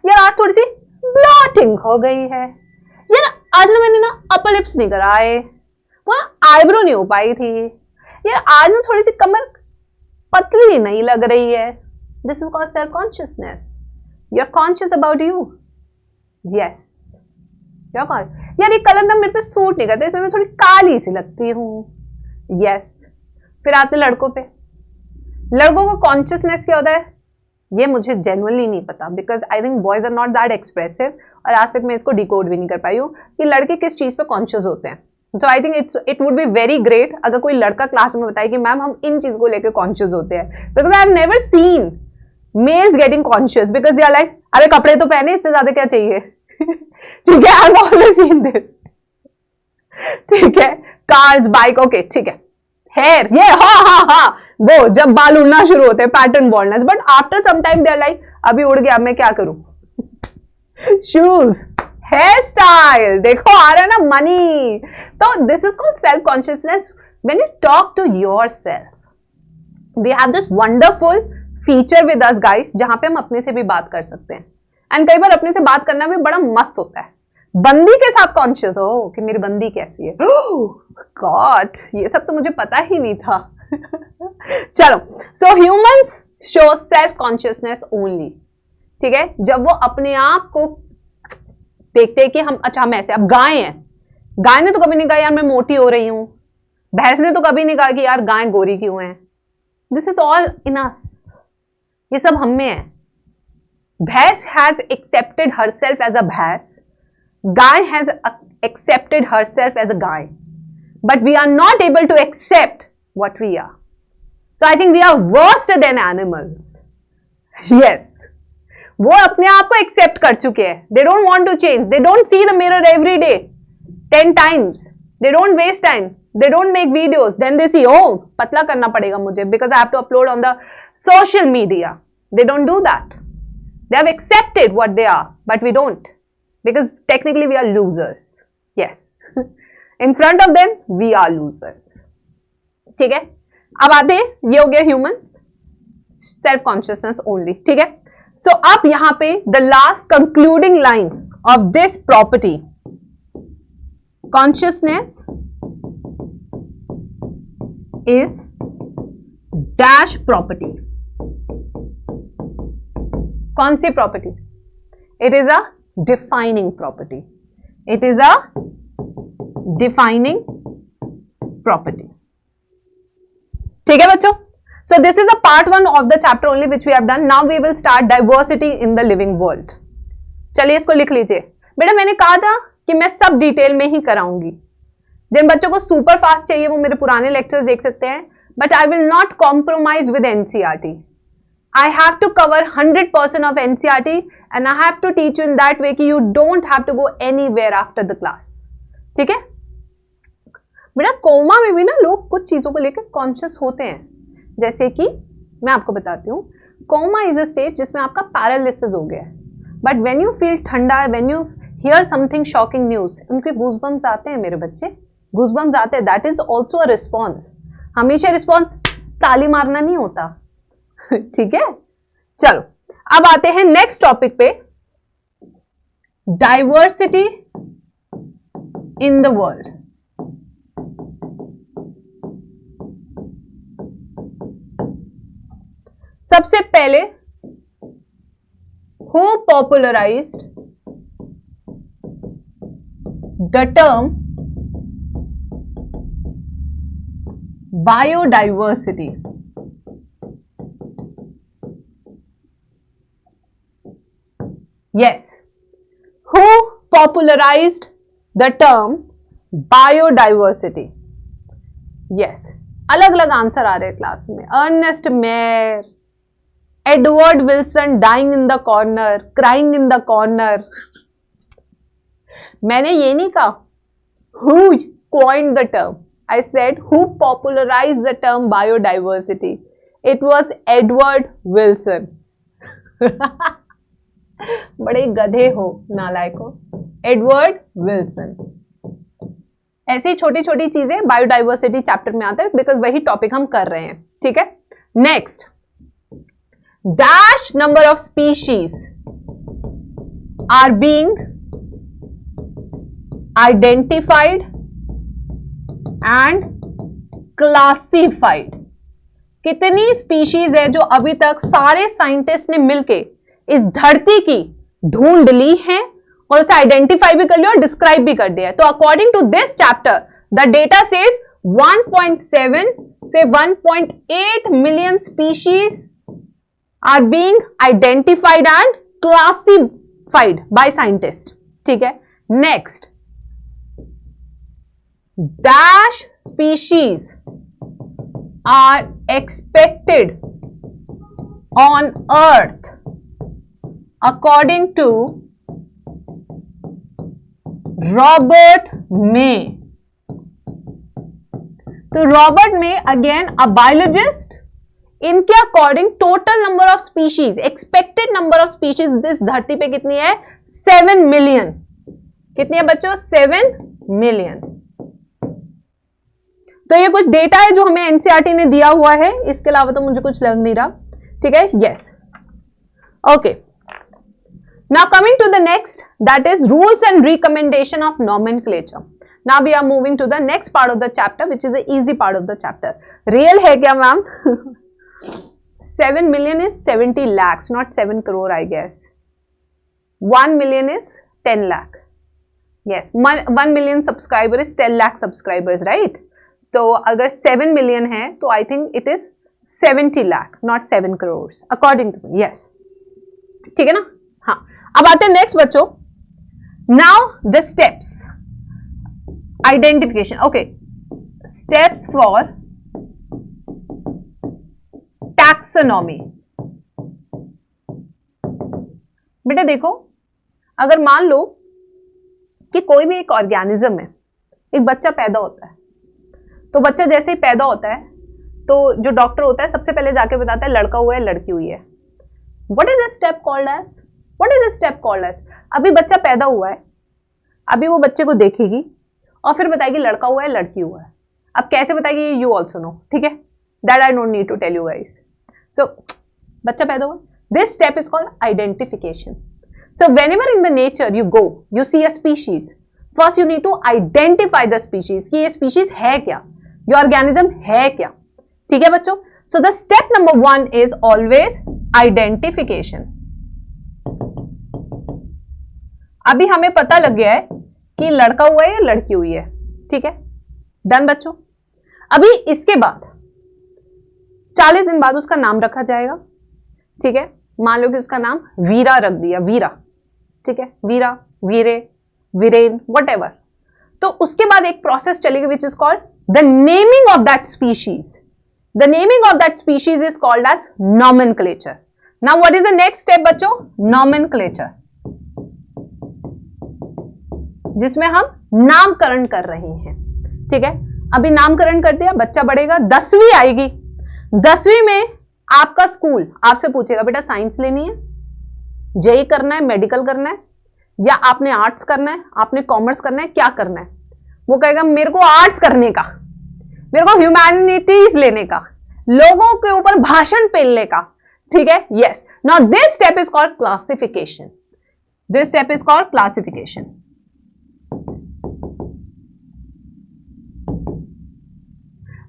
A: यार आज थोड़ी सी ब्लॉटिंग हो गई है, यार आज ना मैंने ना अपर लिप्स नहीं कराए, वो ना आईब्रो नहीं हो पाई थी, यार आज ना थोड़ी सी कमर पतली नहीं लग रही है। This is called self consciousness. You are conscious about you, yes you are conscious. यार ये कलर ना मेरे पे सूट नहीं करता, इसमें मैं थोड़ी काली सी लगती हूँ, यस। फिर आते लड़कों पे, लड़कों को कॉन्शियसनेस क्या होता है ये मुझे जेन्युइनली नहीं पता, because I think boys are not that expressive, और आज तक मैं इसको डिकोड भी नहीं कर पाई हूँ कि लड़के किस चीज पे कॉन्शियस होते हैं। So I think it would be very great अगर कोई लड़का क्लास में बताए कि मैम हम इन चीज को लेकर कॉन्शियस होते हैं, because I have never seen males getting conscious, because they are like अरे कपड़े तो पहने, इससे ज्यादा क्या चाहिए। ठीक है, I have always seen this, ठीक है। कार्स, बाइक, ओके ठीक है। हेयर, ये हाँ वो जब बाल उड़ना शुरू होते हैं, pattern baldness, but after some time they are like अभी उड़ गया मैं क्या करूं। शूज, हेयर स्टाइल, देखो आ रहा है ना मनी। तो this is called self consciousness when you talk to yourself. We have this wonderful feature with us guys, जहां पे हम अपने से भी बात कर सकते हैं, एंड कई बार अपने से बात करना भी बड़ा मस्त होता है। बंदी के साथ कॉन्शियस हो कि मेरी बंदी कैसी है, गॉड ये सब तो मुझे पता ही नहीं था। चलो, so humans show self consciousness only, ठीक है, जब वो अपने आप को देखते हैं कि हम अच्छा हम ऐसे। अब गाय हैं, गाय ने तो कभी नहीं कहा यार मैं मोटी हो रही हूं, भैंस ने तो कभी नहीं कहा कि यार गाय गोरी क्यों है। This is all in us, ये सब हम में है, bhains has accepted herself as a bhains, gai has accepted herself as a guy, but we are not able to accept what we are. So I think we are worse than animals. Yes, वो अपने आप को accept कर चुके हैं. They don't want to change. They don't see the mirror every day 10 times. They don't waste time. They don't make videos. Then they see, oh, पतला करना पड़ेगा मुझे because I have to upload on the social media. They don't do that. They have accepted what they are, but we don't. Because technically we are losers. Yes. In front of them, we are losers. ठीक है, अब आते हैं, ये हो गया humans, self consciousness only. ठीक है, सो अब यहां पे the last concluding line of this property, consciousness is dash property. कौन सी property? It is a defining property. It is a defining property. ठीक है बच्चों? So this is a part 1 of the chapter only which we have done. Now we will start diversity in the living world. चलिए इसको लिख लीजिए. बेटा मैंने कहा था कि मैं सब डिटेल में ही कराऊंगी. जिन बच्चों को सुपर फास्ट चाहिए वो मेरे पुराने लेक्चर्स देख सकते हैं, but I will not compromise with NCERT. I have to cover 100% of NCERT and I have to teach you in that way कि you don't have to go anywhere after the class. ठीक है बेटा? Coma में भी ना लोग कुछ चीजों को लेकर कॉन्शियस होते हैं. जैसे कि मैं आपको बताती हूँ, कोमा इज अ स्टेज जिसमें आपका पैरालिसिस हो गया है, बट व्हेन यू फील ठंडा, when you here something shocking news, उनके गूज़बम्स आते हैं मेरे बच्चे, गूज़बम्स आते हैं. That is also a response. हमेशा रिस्पॉन्स ताली मारना नहीं होता. ठीक है, चलो अब आते हैं नेक्स्ट टॉपिक पे, डाइवर्सिटी इन द वर्ल्ड. सबसे पहले who popularised the term biodiversity? Yes. Who popularized the term biodiversity? Yes. अलग अलग आंसर आ रहे हैं क्लास में. Ernst Mayr, Edward Wilson dying in the corner, crying in the corner. मैंने ये नहीं कहा who coined the term. I said who popularized the term biodiversity. It was Edward Wilson. बड़े गधे हो नालायको. Edward Wilson. ऐसी छोटी छोटी चीजें बायोडाइवर्सिटी चैप्टर में आते हैं बिकॉज वही टॉपिक हम कर रहे हैं. ठीक है, next, dash number of species are being identified and classified. कितनी स्पीशीज है जो अभी तक सारे साइंटिस्ट ने मिलके इस धरती की ढूंढ ली है और उसे आइडेंटिफाई भी कर लिया और डिस्क्राइब भी कर दिया है. तो according to this chapter the data says 1.7 से 1.8 million species are being identified and classified by scientist. ठीक है, next, dash species are expected on earth according to Robert May. तो Robert May again a biologist, इनके according total number of species, expected number of species इस धरती पे कितनी है? 7 million. कितनी है बच्चों? 7 मिलियन. तो ये कुछ डेटा है जो हमें एनसीईआरटी ने दिया हुआ है, इसके अलावा तो मुझे कुछ लग नहीं रहा. ठीक है, yes, okay. Now coming to the next, that is rules and recommendation of nomenclature. Now we are moving to the next part of the chapter, which is the easy part of the chapter. Real है क्या ma'am? 7 million is 70 lakhs, not 7 crore, I guess. 1 million is 10 lakh. Yes, 1 million subscriber is 10 lakh subscribers, right? तो अगर 7 million है, तो I think it is 70 lakh, not 7 crores, according to me. Yes. ठीक है ना। हाँ, अब आते हैं नेक्स्ट बच्चों, now the steps identification. Okay, steps for taxonomy. बेटा देखो, अगर मान लो कि कोई भी एक ऑर्गेनिज्म है, एक बच्चा पैदा होता है, तो बच्चा जैसे ही पैदा होता है तो जो डॉक्टर होता है सबसे पहले जाके बताता है लड़का हुआ है लड़की हुई है। What is a step called as, what is a step called as? अभी बच्चा पैदा हुआ है, अभी वो बच्चे को देखेगी और फिर बताएगी लड़का हुआ है लड़की हुआ है। अब कैसे बताएगी यू ऑल्सो नो, ठीक है, that I don't need to tell you guys. So बच्चा पैदा हुआ, this step is called identification. So whenever in the nature you go, you see a species. First you need to identify the species कि ये species है क्या, ये organism है क्या, ठीक है बच्चों। So the step number 1 is always identification. अभी हमें पता लग गया है कि लड़का हुआ है या लड़की हुई है, ठीक है, डन बच्चों। अभी इसके बाद 40 दिन बाद उसका नाम रखा जाएगा, ठीक है। मान लो कि उसका नाम वीरा रख दिया, वीरा, ठीक है, वीरा, वीरे, वीरेन, व्हाटएवर। तो उसके बाद एक प्रोसेस चलेगी which is called the naming of that species. The naming of that species is called as nomenclature. Now what is the next step बच्चों? नॉमेनक्लेचर, जिसमें हम नामकरण कर रहे हैं, ठीक है। अभी नामकरण कर दिया, बच्चा बढ़ेगा, 10वीं आएगी, 10वीं में आपका स्कूल आपसे पूछेगा बेटा साइंस लेनी है, जेई करना है, मेडिकल करना है, या आपने आर्ट्स करना है, आपने कॉमर्स करना है, क्या करना है? वो कहेगा मेरे को आर्ट्स करने का, मेरे को ह्यूमैनिटीज लेने का, लोगों के ऊपर भाषण पेलने का, ठीक है। Yes, now this step is called classification. This step is called classification.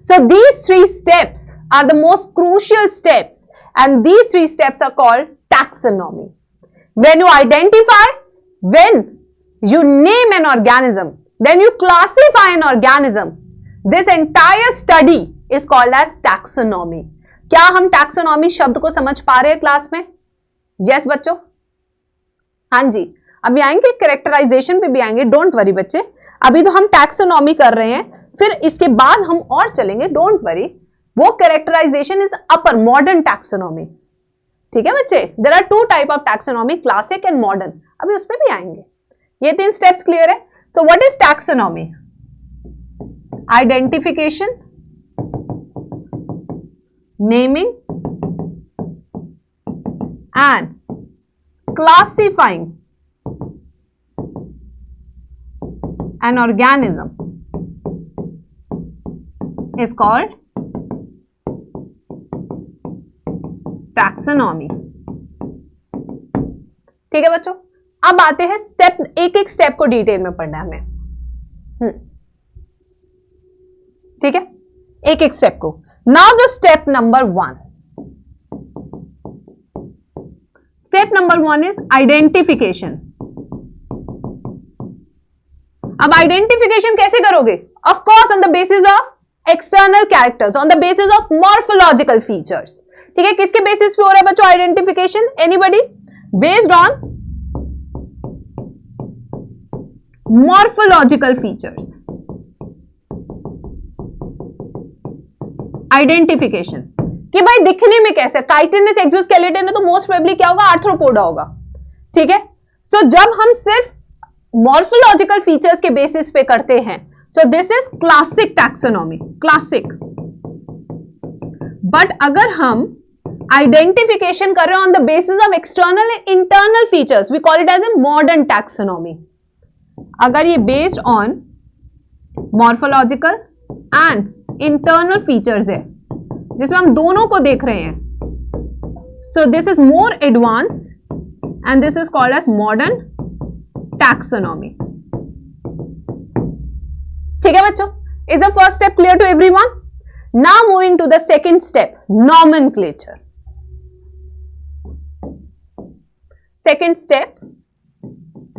A: So these 3 steps are the most crucial steps, and these 3 steps are called taxonomy. When you identify, when you name an organism, then you classify an organism. This entire study is called as taxonomy. क्या हम taxonomy शब्द को समझ पा रहे हैं class में? Yes बच्चों, हाँ जी। अभी आएंगे कैरेक्टराइजेशन पे भी आएंगे, डोंट वरी बच्चे। अभी तो हम taxonomy कर रहे हैं, फिर इसके बाद हम और चलेंगे, डोंट वरी। वो कैरेक्टराइजेशन इज अपर मॉडर्न टैक्सोनॉमी, ठीक है बच्चे। There are 2 type of taxonomy, classic and modern, अभी उस पर भी आएंगे। ये 3 स्टेप्स क्लियर है। So what is taxonomy? Identification, naming and classifying an organism is called taxonomy, ठीक है बच्चों। अब आते हैं स्टेप, एक एक स्टेप को डिटेल में पढ़ना है हमें, ठीक है, एक एक स्टेप को। Now the step number 1, step number 1 is identification. अब आइडेंटिफिकेशन कैसे करोगे? Of course on the basis of external characters, on the basis of morphological features, ठीक है। किसके बेसिस पे हो रहा है बच्चों identification? Anybody? Based on morphological features. Identification कि भाई दिखने में कैसे, काइटिनस, एक्सोस्केलेटन है तो मोस्ट प्रोबेबली क्या होगा? आर्थ्रोपोडा होगा, ठीक है। सो जब हम सिर्फ मॉर्फोलॉजिकल फीचर्स के बेसिस पे करते हैं, so this is classic taxonomy, classic। but अगर हम identification कर रहे हैं on the basis of external and internal features, we call it as a modern taxonomy। अगर ये based on morphological and internal features है, जिसमें हम दोनों को देख रहे हैं, so this is more advanced and this is called as modern taxonomy, ठीक है बच्चों। Is the first step clear to everyone? Now moving to the second step, nomenclature. Second step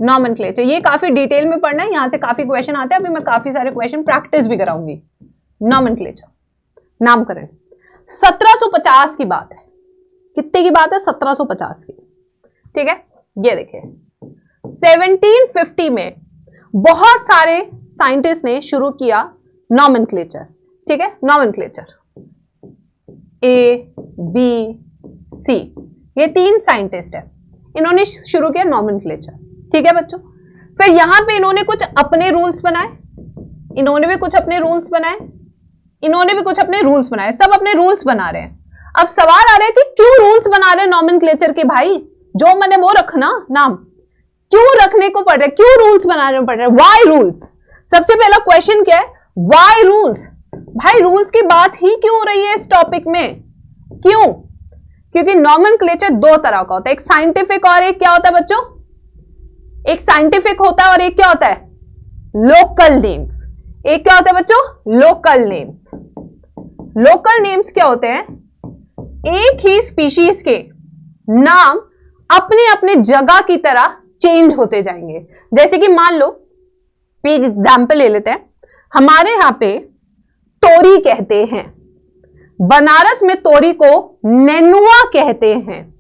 A: nomenclature, ये काफी डिटेल में पढ़ना है, यहां से काफी क्वेश्चन आते हैं, अभी मैं काफी सारे क्वेश्चन प्रैक्टिस भी कराऊंगी। नॉमेनक्लेचर, नामकरण। 1750 की बात है, कितने की बात है? 1750 की। ठीक है, ये देखिए 1750 में बहुत सारे साइंटिस्ट ने शुरू किया नॉमेनक्लेचर, ठीक है, नॉमेनक्लेचर A, B, C, ये 3 साइंटिस्ट है, इन्होंने शुरू किया नॉमेनक्लेचर, ठीक है बच्चों। फिर यहां पे इन्होंने कुछ अपने रूल्स बनाए, इन्होंने भी कुछ अपने रूल्स बनाए, इन्होंने भी कुछ अपने रूल्स बनाए, सब अपने रूल्स बना रहे हैं। अब सवाल आ रहा है कि क्यों रूल्स बना रहे हैं नॉमेनक्लेचर के भाई, जो मैंने वो रखना नाम, क्यों रखने को पड़ रहा है, क्यों रूल्स बनाने पड़ रहे हैं, व्हाई रूल्स। सबसे पहला क्वेश्चन क्या है, व्हाई रूल्स। भाई रूल्स की बात ही क्यों हो रही है इस टॉपिक में, क्यों? क्योंकि नॉमेनक्लेचर 2 तरह का होता है, एक साइंटिफिक और एक क्या होता है बच्चों, एक साइंटिफिक होता है और एक क्या होता है, लोकल नेम्स। एक क्या होता है बच्चों, लोकल नेम्स। लोकल नेम्स क्या होते हैं, एक ही स्पीशीज के नाम अपने अपने जगह की तरह चेंज होते जाएंगे। जैसे कि मान लो एक एग्जाम्पल ले लेते हैं, हमारे यहां पे तोरी कहते हैं, बनारस में तोरी को नेनुआ कहते हैं,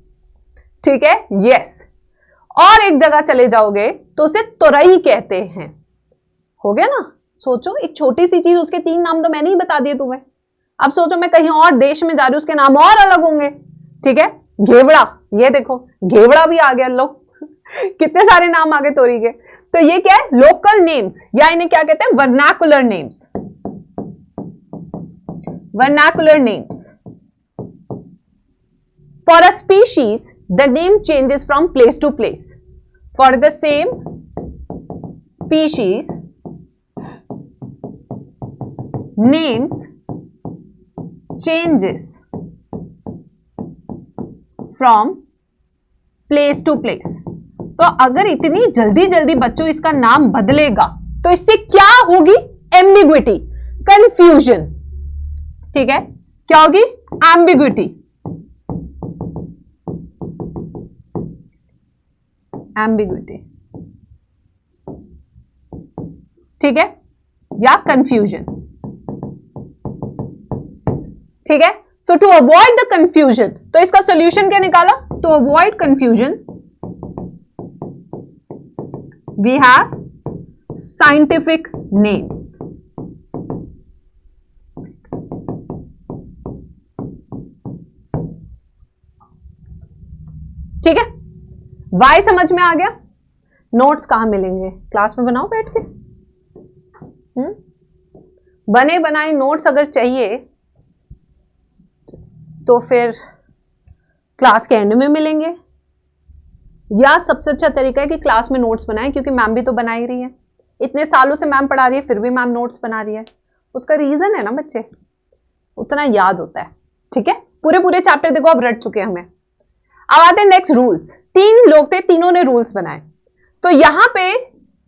A: ठीक है, यस। और एक जगह चले जाओगे तो उसे तोरई कहते हैं, हो गया ना। सोचो एक छोटी सी चीज, उसके 3 नाम तो मैंने ही बता दिए तुम्हें। अब सोचो मैं कहीं और देश में जा रही हूं, उसके नाम और अलग होंगे, ठीक है। घेवड़ा, ये देखो घेवड़ा भी आ गया, लो कितने सारे नाम आ गए तोरी के। तो ये क्या है, लोकल नेम्स, या इन्हें क्या कहते हैं, vernacular names. Vernacular names. For a species, the name changes from place to place. For the same species, names changes from place to place. तो अगर इतनी जल्दी जल्दी बच्चों इसका नाम बदलेगा तो इससे क्या होगी, एम्बिग्विटी, कंफ्यूजन, ठीक है, क्या होगी, एम्बिग्विटी, एम्बिग्विटी, ठीक है, या कंफ्यूजन, ठीक है। So to avoid the confusion, तो इसका सॉल्यूशन क्या निकाला, to avoid confusion we have scientific names, ठीक है। वाई समझ में आ गया। नोट्स कहां मिलेंगे, क्लास में बनाओ बैठ के। बने बनाए नोट्स अगर चाहिए तो फिर क्लास के एंड में मिलेंगे, या सबसे अच्छा तरीका है कि क्लास में नोट्स बनाएं, क्योंकि मैम भी तो बना ही रही है। इतने सालों से मैम पढ़ा रही है, फिर भी मैम नोट्स बना रही है। उसका रीजन है ना बच्चे, उतना याद होता है, ठीक है। पूरे पूरे चैप्टर देखो अब रट चुके हैं हमें। अब आते हैं नेक्स्ट रूल्स। 3 लोग थे, तीनों ने रूल्स बनाए। तो यहां पे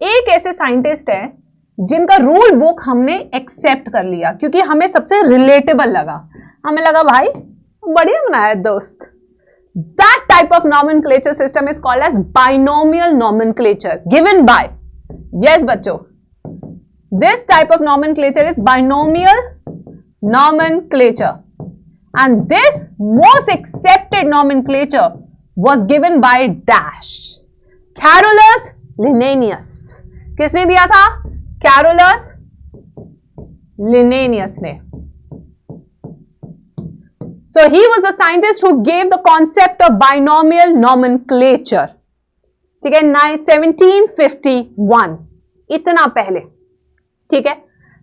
A: एक ऐसे साइंटिस्ट है जिनका रूल बुक हमने एक्सेप्ट कर लिया, क्योंकि हमें सबसे रिलेटेबल लगा। हमें लगा भाई बढ़िया बनाया दोस्त। That type of nomenclature system is called as binomial nomenclature given by, yes बच्चों, this type of nomenclature is binomial nomenclature, and this most accepted nomenclature was given by dash Carolus Linnaeus। किसने दिया था, Carolus Linnaeus ने। So he was the scientist who gave the concept of binomial nomenclature, ठीक है, 1751, इतना पहले, ठीक है।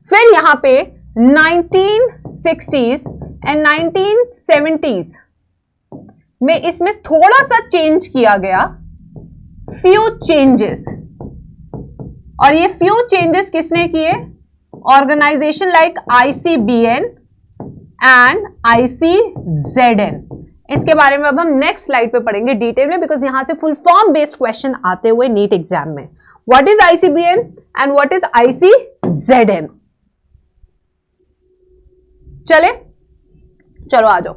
A: फिर यहां पे 1960s एंड 1970s में इसमें थोड़ा सा चेंज किया गया, few changes, और ये few changes किसने किए, organization like ICBN and ICZN। इसके बारे में अब हम नेक्स्ट स्लाइड पे पढ़ेंगे डिटेल में, बिकॉज यहां से फुल फॉर्म बेस्ड क्वेश्चन आते हुए नीट एग्जाम में। What is ICBN and what is ICZN। चले, चलो आ जाओ,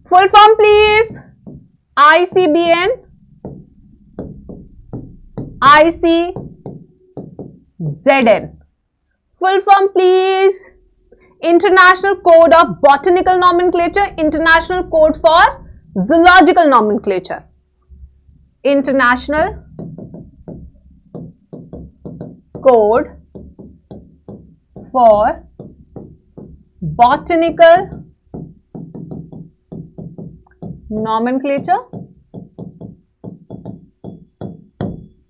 A: full form please. ICBN, ICZN, full form please. International Code of Botanical Nomenclature, International Code for zoological nomenclature, international code for botanical nomenclature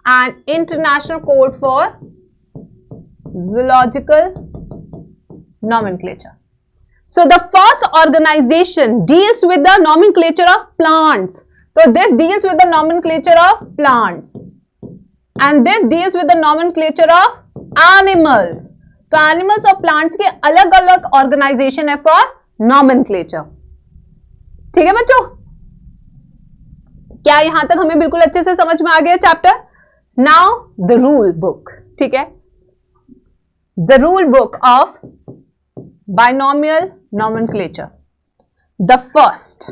A: and international code for zoological nomenclature. So the first organization deals with the nomenclature of plants. So this deals with the nomenclature of plants and this deals with the nomenclature of animals. तो animals और plants के अलग अलग organization है for nomenclature. ठीक है बच्चों, क्या यहां तक हमें बिल्कुल अच्छे से समझ में आ गया chapter? Now the rule book. ठीक है, the rule book of binomial nomenclature. The first,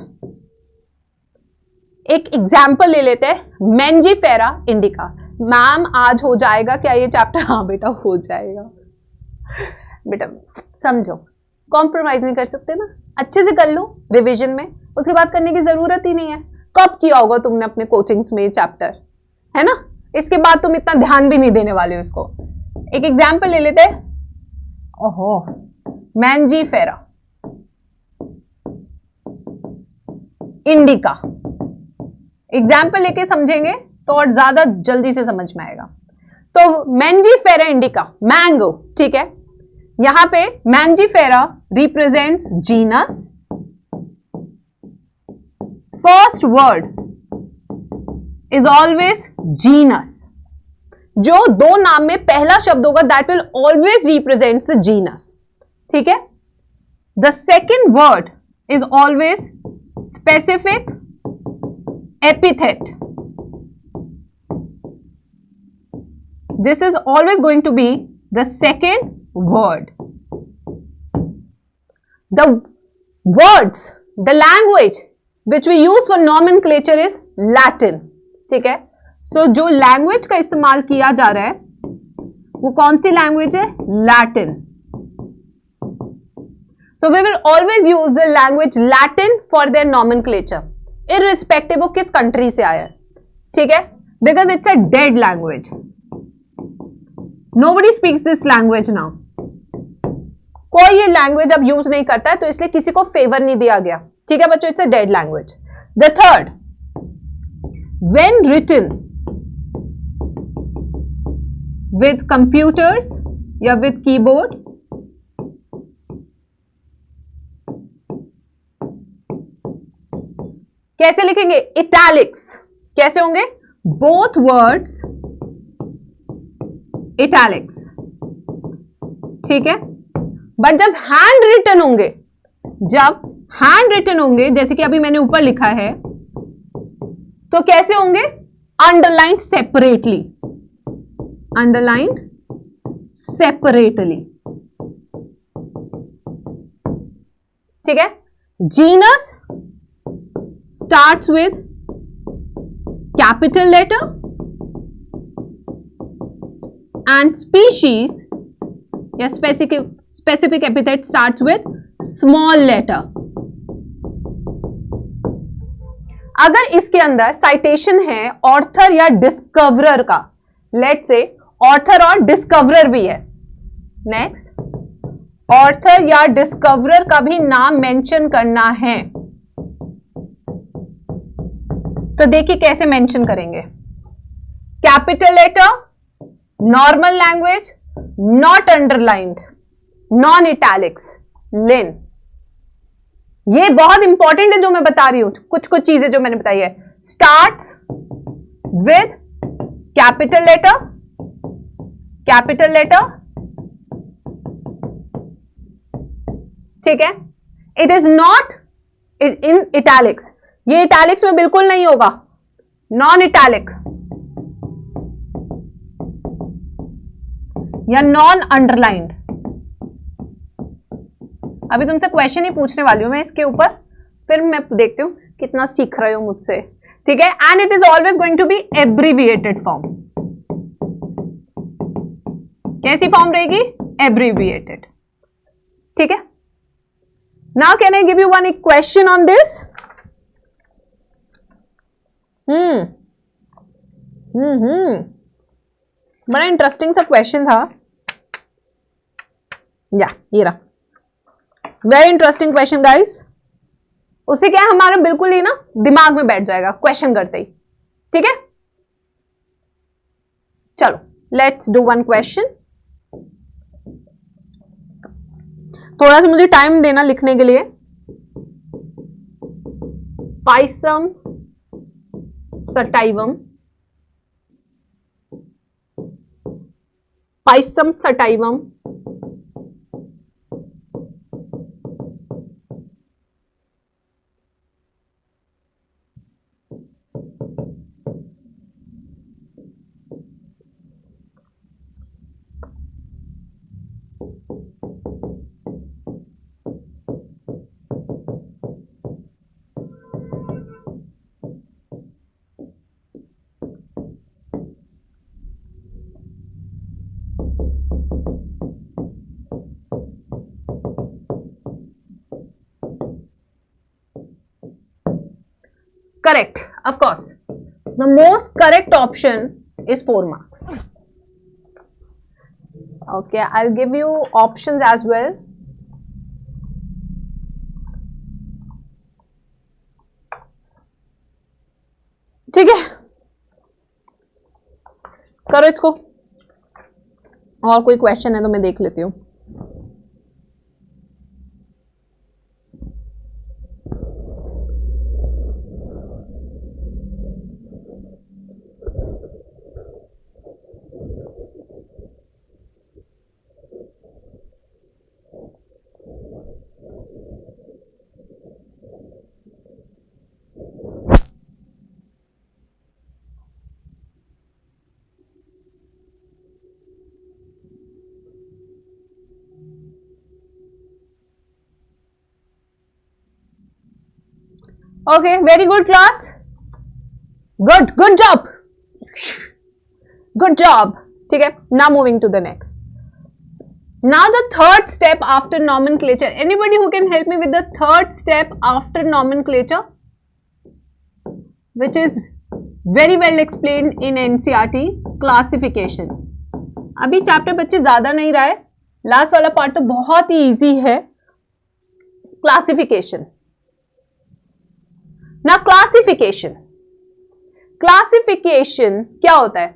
A: एक एग्जाम्पल ले लेते हैं, मैंजीफेरा इंडिका. मैम आज हो जाएगा क्या ये चैप्टर? हाँ बेटा हो जाएगा. बेटा समझो, कॉम्प्रोमाइज नहीं कर सकते ना, अच्छे से कर लो रिवीजन में, उसके बाद करने की जरूरत ही नहीं है. कब किया होगा तुमने अपने कोचिंग्स में ये चैप्टर, है ना? इसके बाद तुम इतना ध्यान भी नहीं देने वाले हो इसको. एक एग्जाम्पल ले लेते हैं. ओहो, मैंजीफेरा इंडिका. एग्जाम्पल लेके समझेंगे तो और ज्यादा जल्दी से समझ में आएगा. तो मैंजीफेरा इंडिका, मैंगो. ठीक है, यहां पे Mangifera represents genus. First word is always genus. जो दो नाम में पहला शब्द होगा that will always represents the genus. ठीक है, the second word is always specific epithet. This is always going to be the second word. The words, the language which we use for nomenclature is Latin. ठीक है, सो जो language का इस्तेमाल किया जा रहा है वो कौन सी लैंग्वेज है? Latin. So we will always use the language Latin for their nomenclature, irrespective of किस country से आया है. ठीक है, because it's a dead language. Nobody speaks this language now. कोई ये लैंग्वेज अब यूज नहीं करता है, तो इसलिए किसी को फेवर नहीं दिया गया. ठीक है बच्चों, it's a dead language. The third, when written with computers या with keyboard, कैसे लिखेंगे? इटैलिक्स. कैसे होंगे? Both words italics. ठीक है, बट जब हैंड रिटन होंगे, जैसे कि अभी मैंने ऊपर लिखा है, तो कैसे होंगे? Underlined separately. Underlined separately. ठीक है, genus starts with capital letter and species या specific epithet starts with small letter. अगर इसके अंदर citation है ऑर्थर या डिस्कवरर का, लेट्स से ऑर्थर और डिस्कवरर भी है, नेक्स्ट ऑर्थर या डिस्कवरर का भी नाम मेंशन करना है, तो देखिए कैसे मेंशन करेंगे. Capital letter, normal language, not underlined, non italics, Linn. ये बहुत इंपॉर्टेंट है जो मैं बता रही हूं, कुछ चीजें जो मैंने बताई है. Starts with capital letter. ठीक है, it is not in italics. ये इटैलिक्स में बिल्कुल नहीं होगा, नॉन इटैलिक या नॉन अंडरलाइंड. अभी तुमसे क्वेश्चन ही पूछने वाली हूं मैं इसके ऊपर, फिर मैं देखती हूं कितना सीख रहे हो मुझसे. ठीक है, and it is always going to be abbreviated form. कैसी फॉर्म रहेगी? एब्रीविएटेड. ठीक है, now can I give you one question on this? बड़ा इंटरेस्टिंग सा क्वेश्चन था या ये रहा, वेरी इंटरेस्टिंग क्वेश्चन गाइस। उससे क्या हमारा बिल्कुल ही ना दिमाग में बैठ जाएगा क्वेश्चन करते ही, ठीक है। चलो लेट्स डू वन क्वेश्चन। थोड़ा सा मुझे टाइम देना लिखने के लिए। Pisum sativum, Pisum sativum correct, of course. The most correct option is 4 marks. Okay, I'll give you options as well. ठीक है, करो इसको। और कोई क्वेश्चन है तो मैं देख लेती हूँ। Okay, very good class. Good job. Good job. ठीक है, now moving to the next. Now the third step after nomenclature. Anybody who can help me with the third step after nomenclature, which is very well explained in NCERT, classification. अभी chapter बच्चे ज्यादा नहीं रहा है, last वाला part तो बहुत ही easy है, क्लासिफिकेशन। ना क्लासिफिकेशन क्या होता है?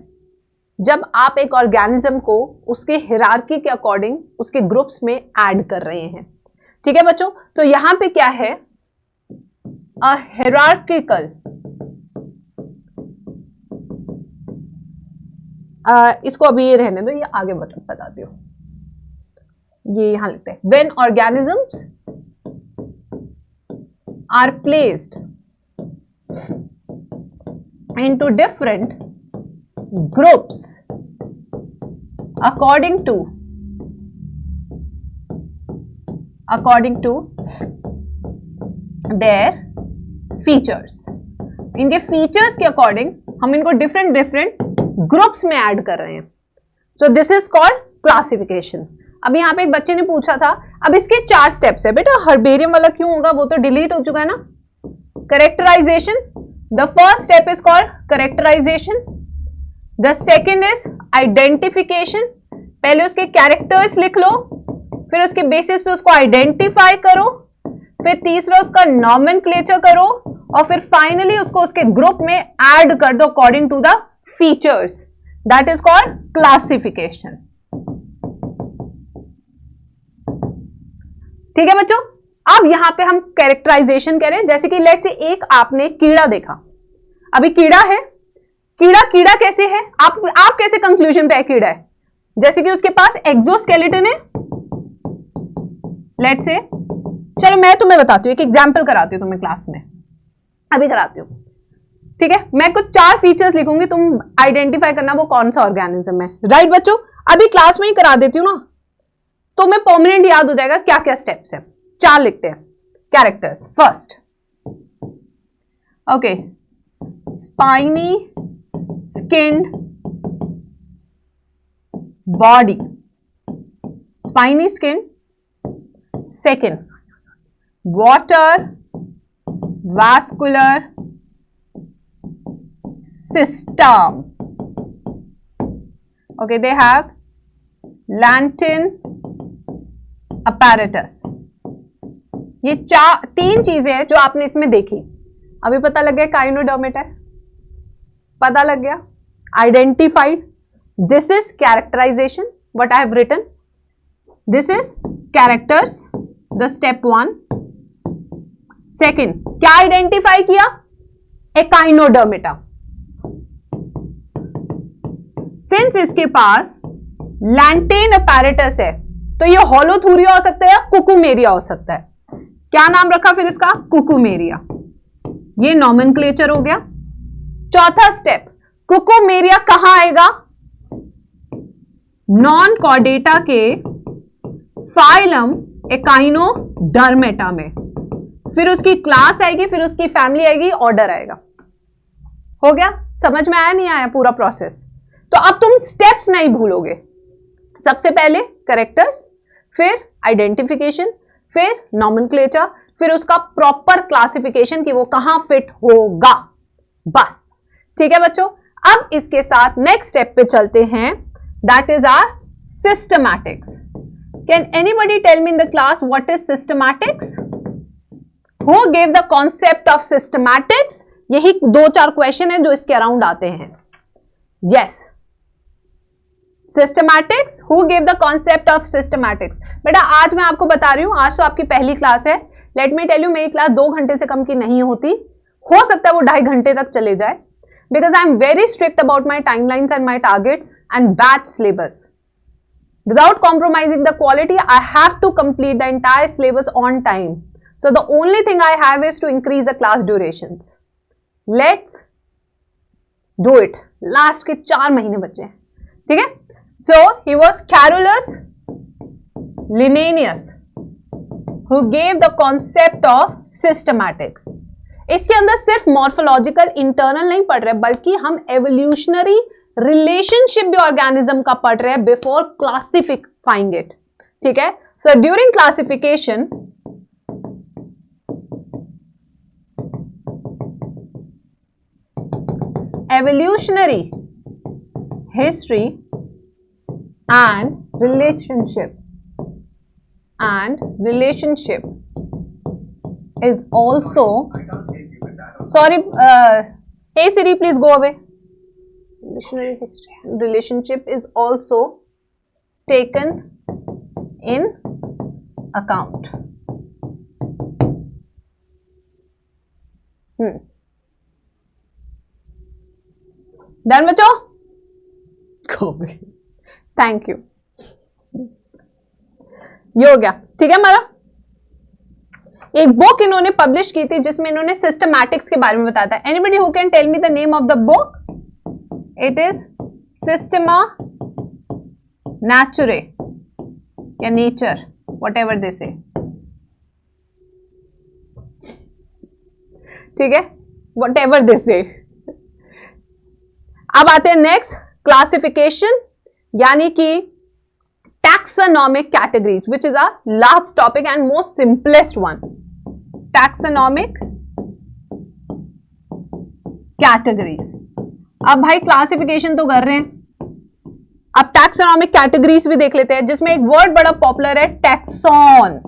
A: जब आप एक ऑर्गेनिज्म को उसके हिरार्की के अकॉर्डिंग उसके ग्रुप्स में ऐड कर रहे हैं, ठीक है बच्चों। तो यहां पे क्या है? अ हिरार्किकल, इसको अभी ये रहने दो, ये आगे बताती हूँ। ये यहां लिखते हैं, when organisms are placed into different groups according to their features. इनके फीचर्स के अकॉर्डिंग हम इनको डिफरेंट ग्रुप्स में ऐड कर रहे हैं। So this is called classification. अब यहाँ पे एक बच्चे ने पूछा था, अब इसके 4 स्टेप्स है बेटा, हर्बेरियम वाला क्यों होगा, वो तो डिलीट हो चुका है ना। Characterization, the first step is called characterization. The second is identification. पहले उसके कैरेक्टर्स लिख लो, फिर उसके बेसिस पे उसको आइडेंटिफाई करो, फिर तीसरा उसका नॉमेनक्लेचर करो, और फिर फाइनली उसको उसके ग्रुप में ऐड कर दो according to the features. That is called classification. ठीक है बच्चों, अब यहां पे हम कैरेक्टराइजेशन करें। जैसे कि लेट्स से एक आपने कीड़ा देखा, अभी कीड़ा है, कीड़ा कैसे है, आप कैसे कंक्लूजन पे कीड़ा है? जैसे कि उसके पास एक्सोस्केलेटन है, लेट्स से, चलो मैं तुम्हें बताती हूँ, एक एग्जांपल कराती हूँ तुम्हें क्लास में, अभी कराती हूँ, ठीक है। मैं कुछ 4 फीचर्स लिखूंगी, तुम आइडेंटिफाई करना वो कौन सा ऑर्गेनिज्म है। राइट बच्चों, अभी क्लास में ही करा देती हूँ ना, तो मैं परमानेंट याद हो जाएगा क्या क्या स्टेप्स है। 4 लिखते हैं characters. First, okay, spiny skinned body, spiny skin. Second, water vascular system. Okay, they have Lantin apparatus. ये तीन चीजें हैं जो आपने इसमें देखी. अभी पता लग गया काइनोडर्मेट है, पता लग गया. Identified. This is characterization. What I have written. This is characters. The step 1. Second, क्या आइडेंटिफाई किया? एकाइनोडर्मेटा. सिंस इसके पास लैंटेन अपैरेटस है तो ये होलोथूरिया हो सकता है या कुकुमेरिया हो सकता है. क्या नाम रखा फिर इसका? कुकुमेरिया. ये नॉमेनक्लेचर हो गया. चौथा स्टेप, कुकुमेरिया कहां आएगा? नॉन कॉर्डेटा के फाइलम एकाइनोडर्मेटा में. फिर उसकी क्लास आएगी, फिर उसकी फैमिली आएगी, ऑर्डर आएगा. हो गया? समझ में आया नहीं आया पूरा प्रोसेस? तो अब तुम स्टेप्स नहीं भूलोगे. सबसे पहले कैरेक्टर्स, फिर आइडेंटिफिकेशन, फिर नॉमेनक्लेचर, फिर उसका प्रॉपर क्लासिफिकेशन कि वो कहां फिट होगा. बस. ठीक है बच्चों. अब इसके साथ नेक्स्ट स्टेप पे चलते हैं. That is our systematics. Can anybody tell me in the class what is systematics? Who gave the concept of systematics? यही 2-4 क्वेश्चन है जो इसके अराउंड आते हैं. Yes. Systematics. Who gave the concept of systematics? बेटा आज मैं आपको बता रही हूं, आज तो आपकी पहली क्लास है. Let me tell you, मेरी क्लास 2 घंटे से कम की नहीं होती. हो सकता है वो 2.5 घंटे तक चले जाए. Because I am very strict about my timelines and my targets and batch syllabus. Without compromising the quality, I have to complete the entire syllabus on time. So the only thing I have is to increase the class durations. Let's do it. Last के 4 महीने बचे हैं. ठीक है? So he was Carolus Linnaeus who gave the concept of systematics. इसके अंदर सिर्फ morphological internal नहीं पढ़ रहे, बल्कि हम एवोल्यूशनरी रिलेशनशिप भी ऑर्गेनिज्म का पढ़ रहे हैं बिफोर क्लासिफाइंग इट. ठीक है? So during classification evolutionary history and relationship is also sorry hey Siri please go away. Evolutionary history and relationship is also taken in account. Done बच्चों? Thank you. ये हो गया. ठीक है. हमारा एक बुक इन्होंने पब्लिश की थी जिसमें इन्होंने सिस्टमैटिक्स के बारे में बताया था. Anybody who can tell me the name of the book? It is Systema Naturae या नेचर, वट एवर दे से. ठीक है? वट एवर दे से. अब आते हैं नेक्स्ट, क्लासिफिकेशन यानी कि taxonomic categories, which is our last topic and most simplest one. Taxonomic categories. अब भाई क्लासिफिकेशन तो कर रहे हैं, अब टैक्सोनॉमिक कैटेगरीज भी देख लेते हैं, जिसमें एक वर्ड बड़ा पॉपुलर है, टैक्सॉन.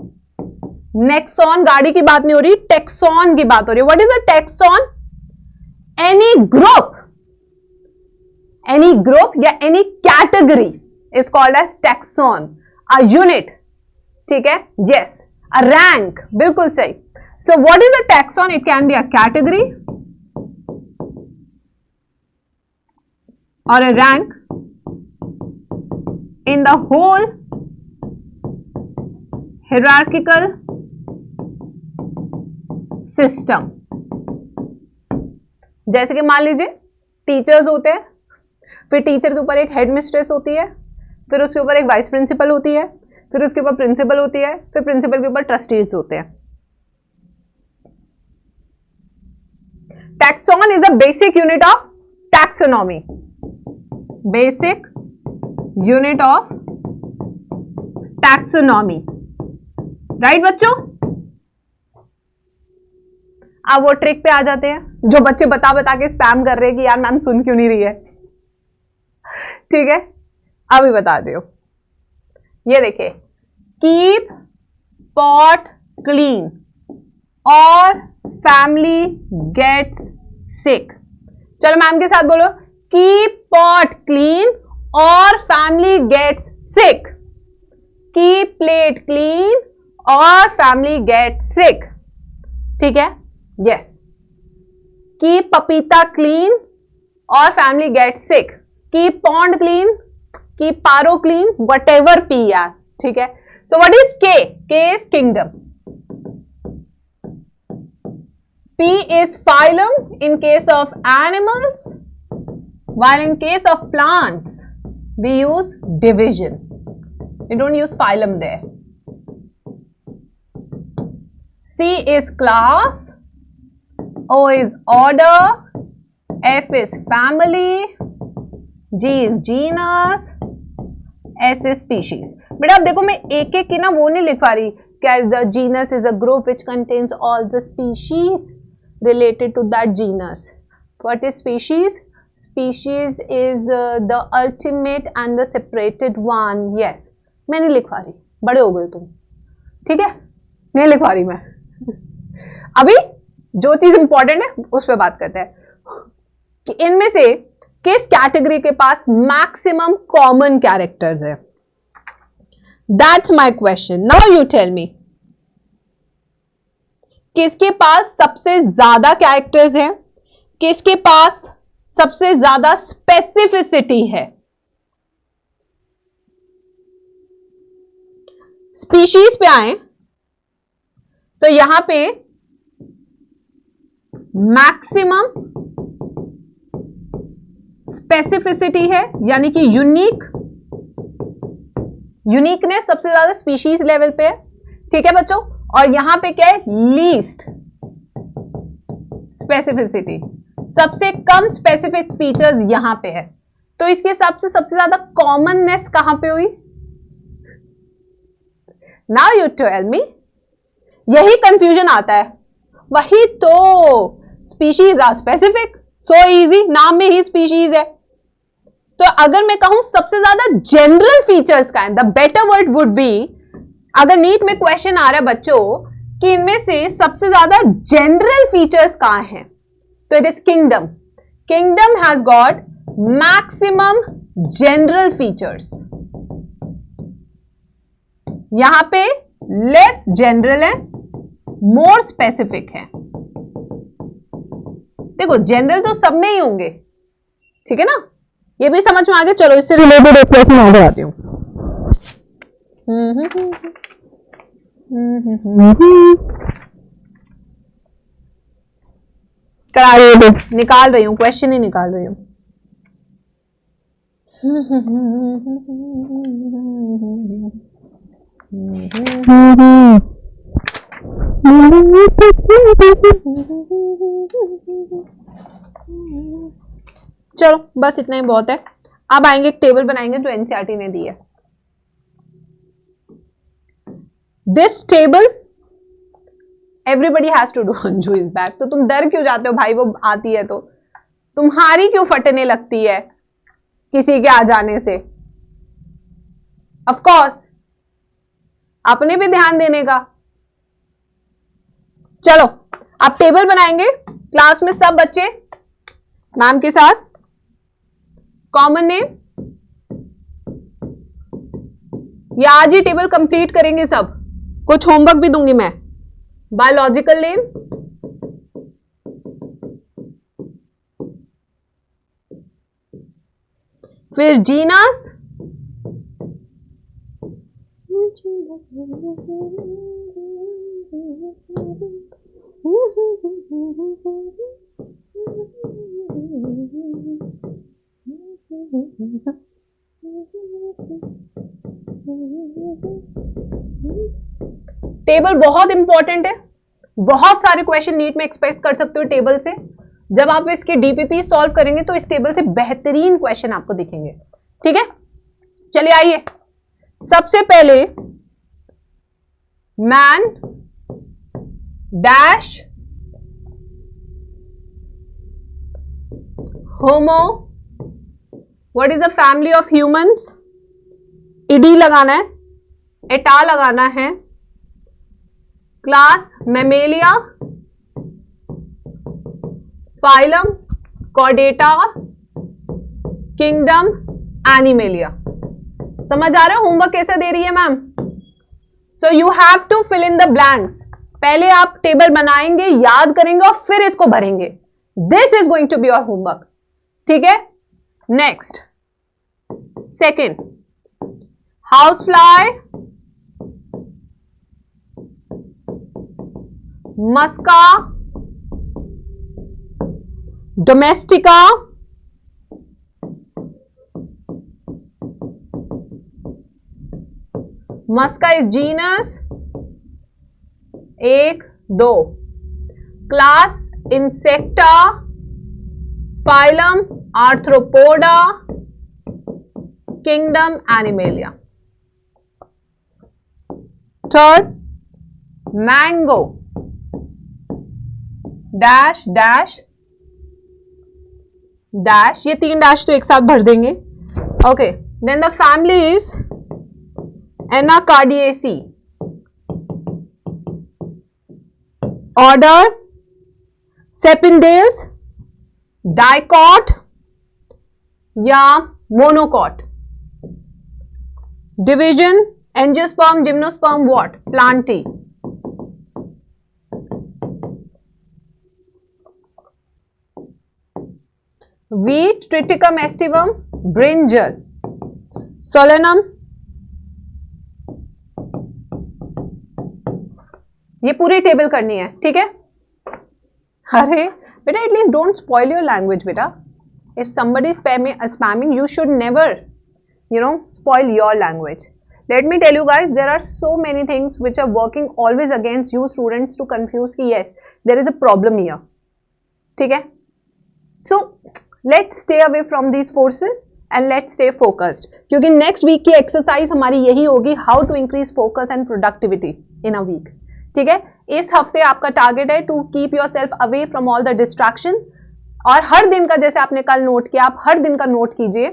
A: नेक्सॉन गाड़ी की बात नहीं हो रही, टैक्सॉन की बात हो रही है. What is a taxon? Any group, any group या any category is called as taxon. A unit. ठीक है? Yes. A rank. बिल्कुल सही. So what is a taxon? It can be a category or a rank in the whole hierarchical system. जैसे कि मान लीजिए teachers होते हैं, फिर टीचर के ऊपर एक हेड मिस्ट्रेस होती है, फिर उसके ऊपर एक वाइस प्रिंसिपल होती है, फिर उसके ऊपर प्रिंसिपल होती है, फिर प्रिंसिपल के ऊपर ट्रस्टीज होते हैं. Taxon is a basic unit of taxonomy. Basic unit of taxonomy. Right बच्चों? अब वो ट्रिक पे आ जाते हैं. जो बच्चे बता बता के स्पैम कर रहे हैं कि यार मैम सुन क्यों नहीं रही है, ठीक है, अभी बता दो। ये देखिए, कीप पॉट क्लीन और फैमिली गेट्स सिक। चलो मैम के साथ बोलो, कीप पॉट क्लीन और फैमिली गेट्स सिक। कीप प्लेट क्लीन और फैमिली गेट सिक, ठीक है, यस। कीप पपीता क्लीन और family get sick. Keep pond clean, keep Paro clean, what ever P यार, ठीक है। सो व्हाट इज के? के is kingdom, P is phylum in case of animals, while in case of plants we use division. We don't use phylum there. C is class, O is order, F is family, G is genus, S is species. बेटा अब देखो मैं एक एक की ना वो नहीं लिख पा रही, क्या the genus is a group which contains all the species related to that genus. What is species? Species is the ultimate and the separated one. Yes. मैं नहीं लिख पा रही, बड़े हो गए तुम, ठीक है, नहीं लिख पा रही मैं। अभी जो चीज इंपॉर्टेंट है उस पर बात करते हैं कि इनमें से किस कैटेगरी के पास मैक्सिमम कॉमन कैरेक्टर्स है। That's my question. Now you tell me, किसके पास सबसे ज्यादा कैरेक्टर्स हैं, किसके पास सबसे ज्यादा स्पेसिफिसिटी है। स्पीशीज पे आए तो यहां पे मैक्सिमम स्पेसिफिसिटी है, यानी कि यूनिकनेस सबसे ज्यादा स्पीशीज लेवल पे है, ठीक है बच्चों। और यहां पे क्या है? लीस्ट स्पेसिफिसिटी, सबसे कम स्पेसिफिक फीचर्स यहां पे है। तो इसके हिसाब से सबसे ज्यादा कॉमननेस कहां पे हुई? नाउ यू टेल मी, यही कंफ्यूजन आता है। वही तो, species are specific, so easy, नाम में ही स्पीशीज है। तो अगर मैं कहूं सबसे ज्यादा जनरल फीचर्स का है, the better word would be, अगर नीट में क्वेश्चन आ रहा है बच्चों कि इनमें से सबसे ज्यादा जनरल फीचर्स कहां हैं, तो it is kingdom. Kingdom has got maximum general features. यहां पे लेस जनरल है, मोर स्पेसिफिक है। देखो जनरल तो सब में ही होंगे, ठीक है ना, ये भी समझ में आ गया। चलो इससे रिलेटेड एक क्वेश्चन आगे आती हूं। करा रही हूँ, निकाल रही हूँ, क्वेश्चन ही निकाल रही हूँ। चलो बस इतना ही बहुत है। अब आएंगे एक टेबल बनाएंगे जो एनसीईआरटी ने दी है। This table everybody has to do. Anju is back. तो तुम डर क्यों जाते हो भाई, वो आती है तो तुम्हारी क्यों फटने लगती है किसी के आ जाने से? ऑफ कोर्स अपने भी ध्यान देने का। चलो आप टेबल बनाएंगे क्लास में सब बच्चे मैम के साथ। कॉमन नेम, ये आज ही टेबल कंप्लीट करेंगे सब, कुछ होमवर्क भी दूंगी मैं। बायोलॉजिकल नेम, फिर जीनस, टेबल बहुत इंपॉर्टेंट है। बहुत सारे क्वेश्चन नीट में एक्सपेक्ट कर सकते हो टेबल से। जब आप इसके डीपीपी सॉल्व करेंगे तो इस टेबल से बेहतरीन क्वेश्चन आपको दिखेंगे, ठीक है। चलिए आइए, सबसे पहले man dash Homo, what is a family of humans, ED लगाना है, एटा लगाना है, class Mammalia, phylum Chordata, kingdom Animalia. समझ आ रहा है होमवर्क कैसे दे रही है ma'am? So you have to fill in the blanks. पहले आप टेबल बनाएंगे, याद करेंगे और फिर इसको भरेंगे। This is going to be your homework, ठीक है? Next, second, house fly, Musca, domestica, Musca is genus, 1 2, class Insecta, phylum Arthropoda, kingdom Animalia. Third, mango, dash dash dash, ये 3 डैश तो एक साथ भर देंगे। Okay, then the family is Anacardiaceae, order Sapindales, dicot या monocot, division angiosperm, gymnosperm, what, Plantae. wheat, triticum aestivum, brinjal, solanum, ये पूरी table करनी है, ठीक है? अरे बेटा, at least don't spoil your language बेटा. If somebody is spamming, you should never, spoil your language. Let me tell you guys, there are so many things which are working always against you students to confuse कि yes, there is a problem here. ठीक है? So let's stay away from these forces and let's stay focused. क्योंकि next week की exercise हमारी यही होगी, how to increase focus and productivity in a week. ठीक है? इस हफ्ते आपका टारगेट है to keep yourself away from all the distraction. और हर दिन का, जैसे आपने कल नोट किया, आप हर दिन का नोट कीजिए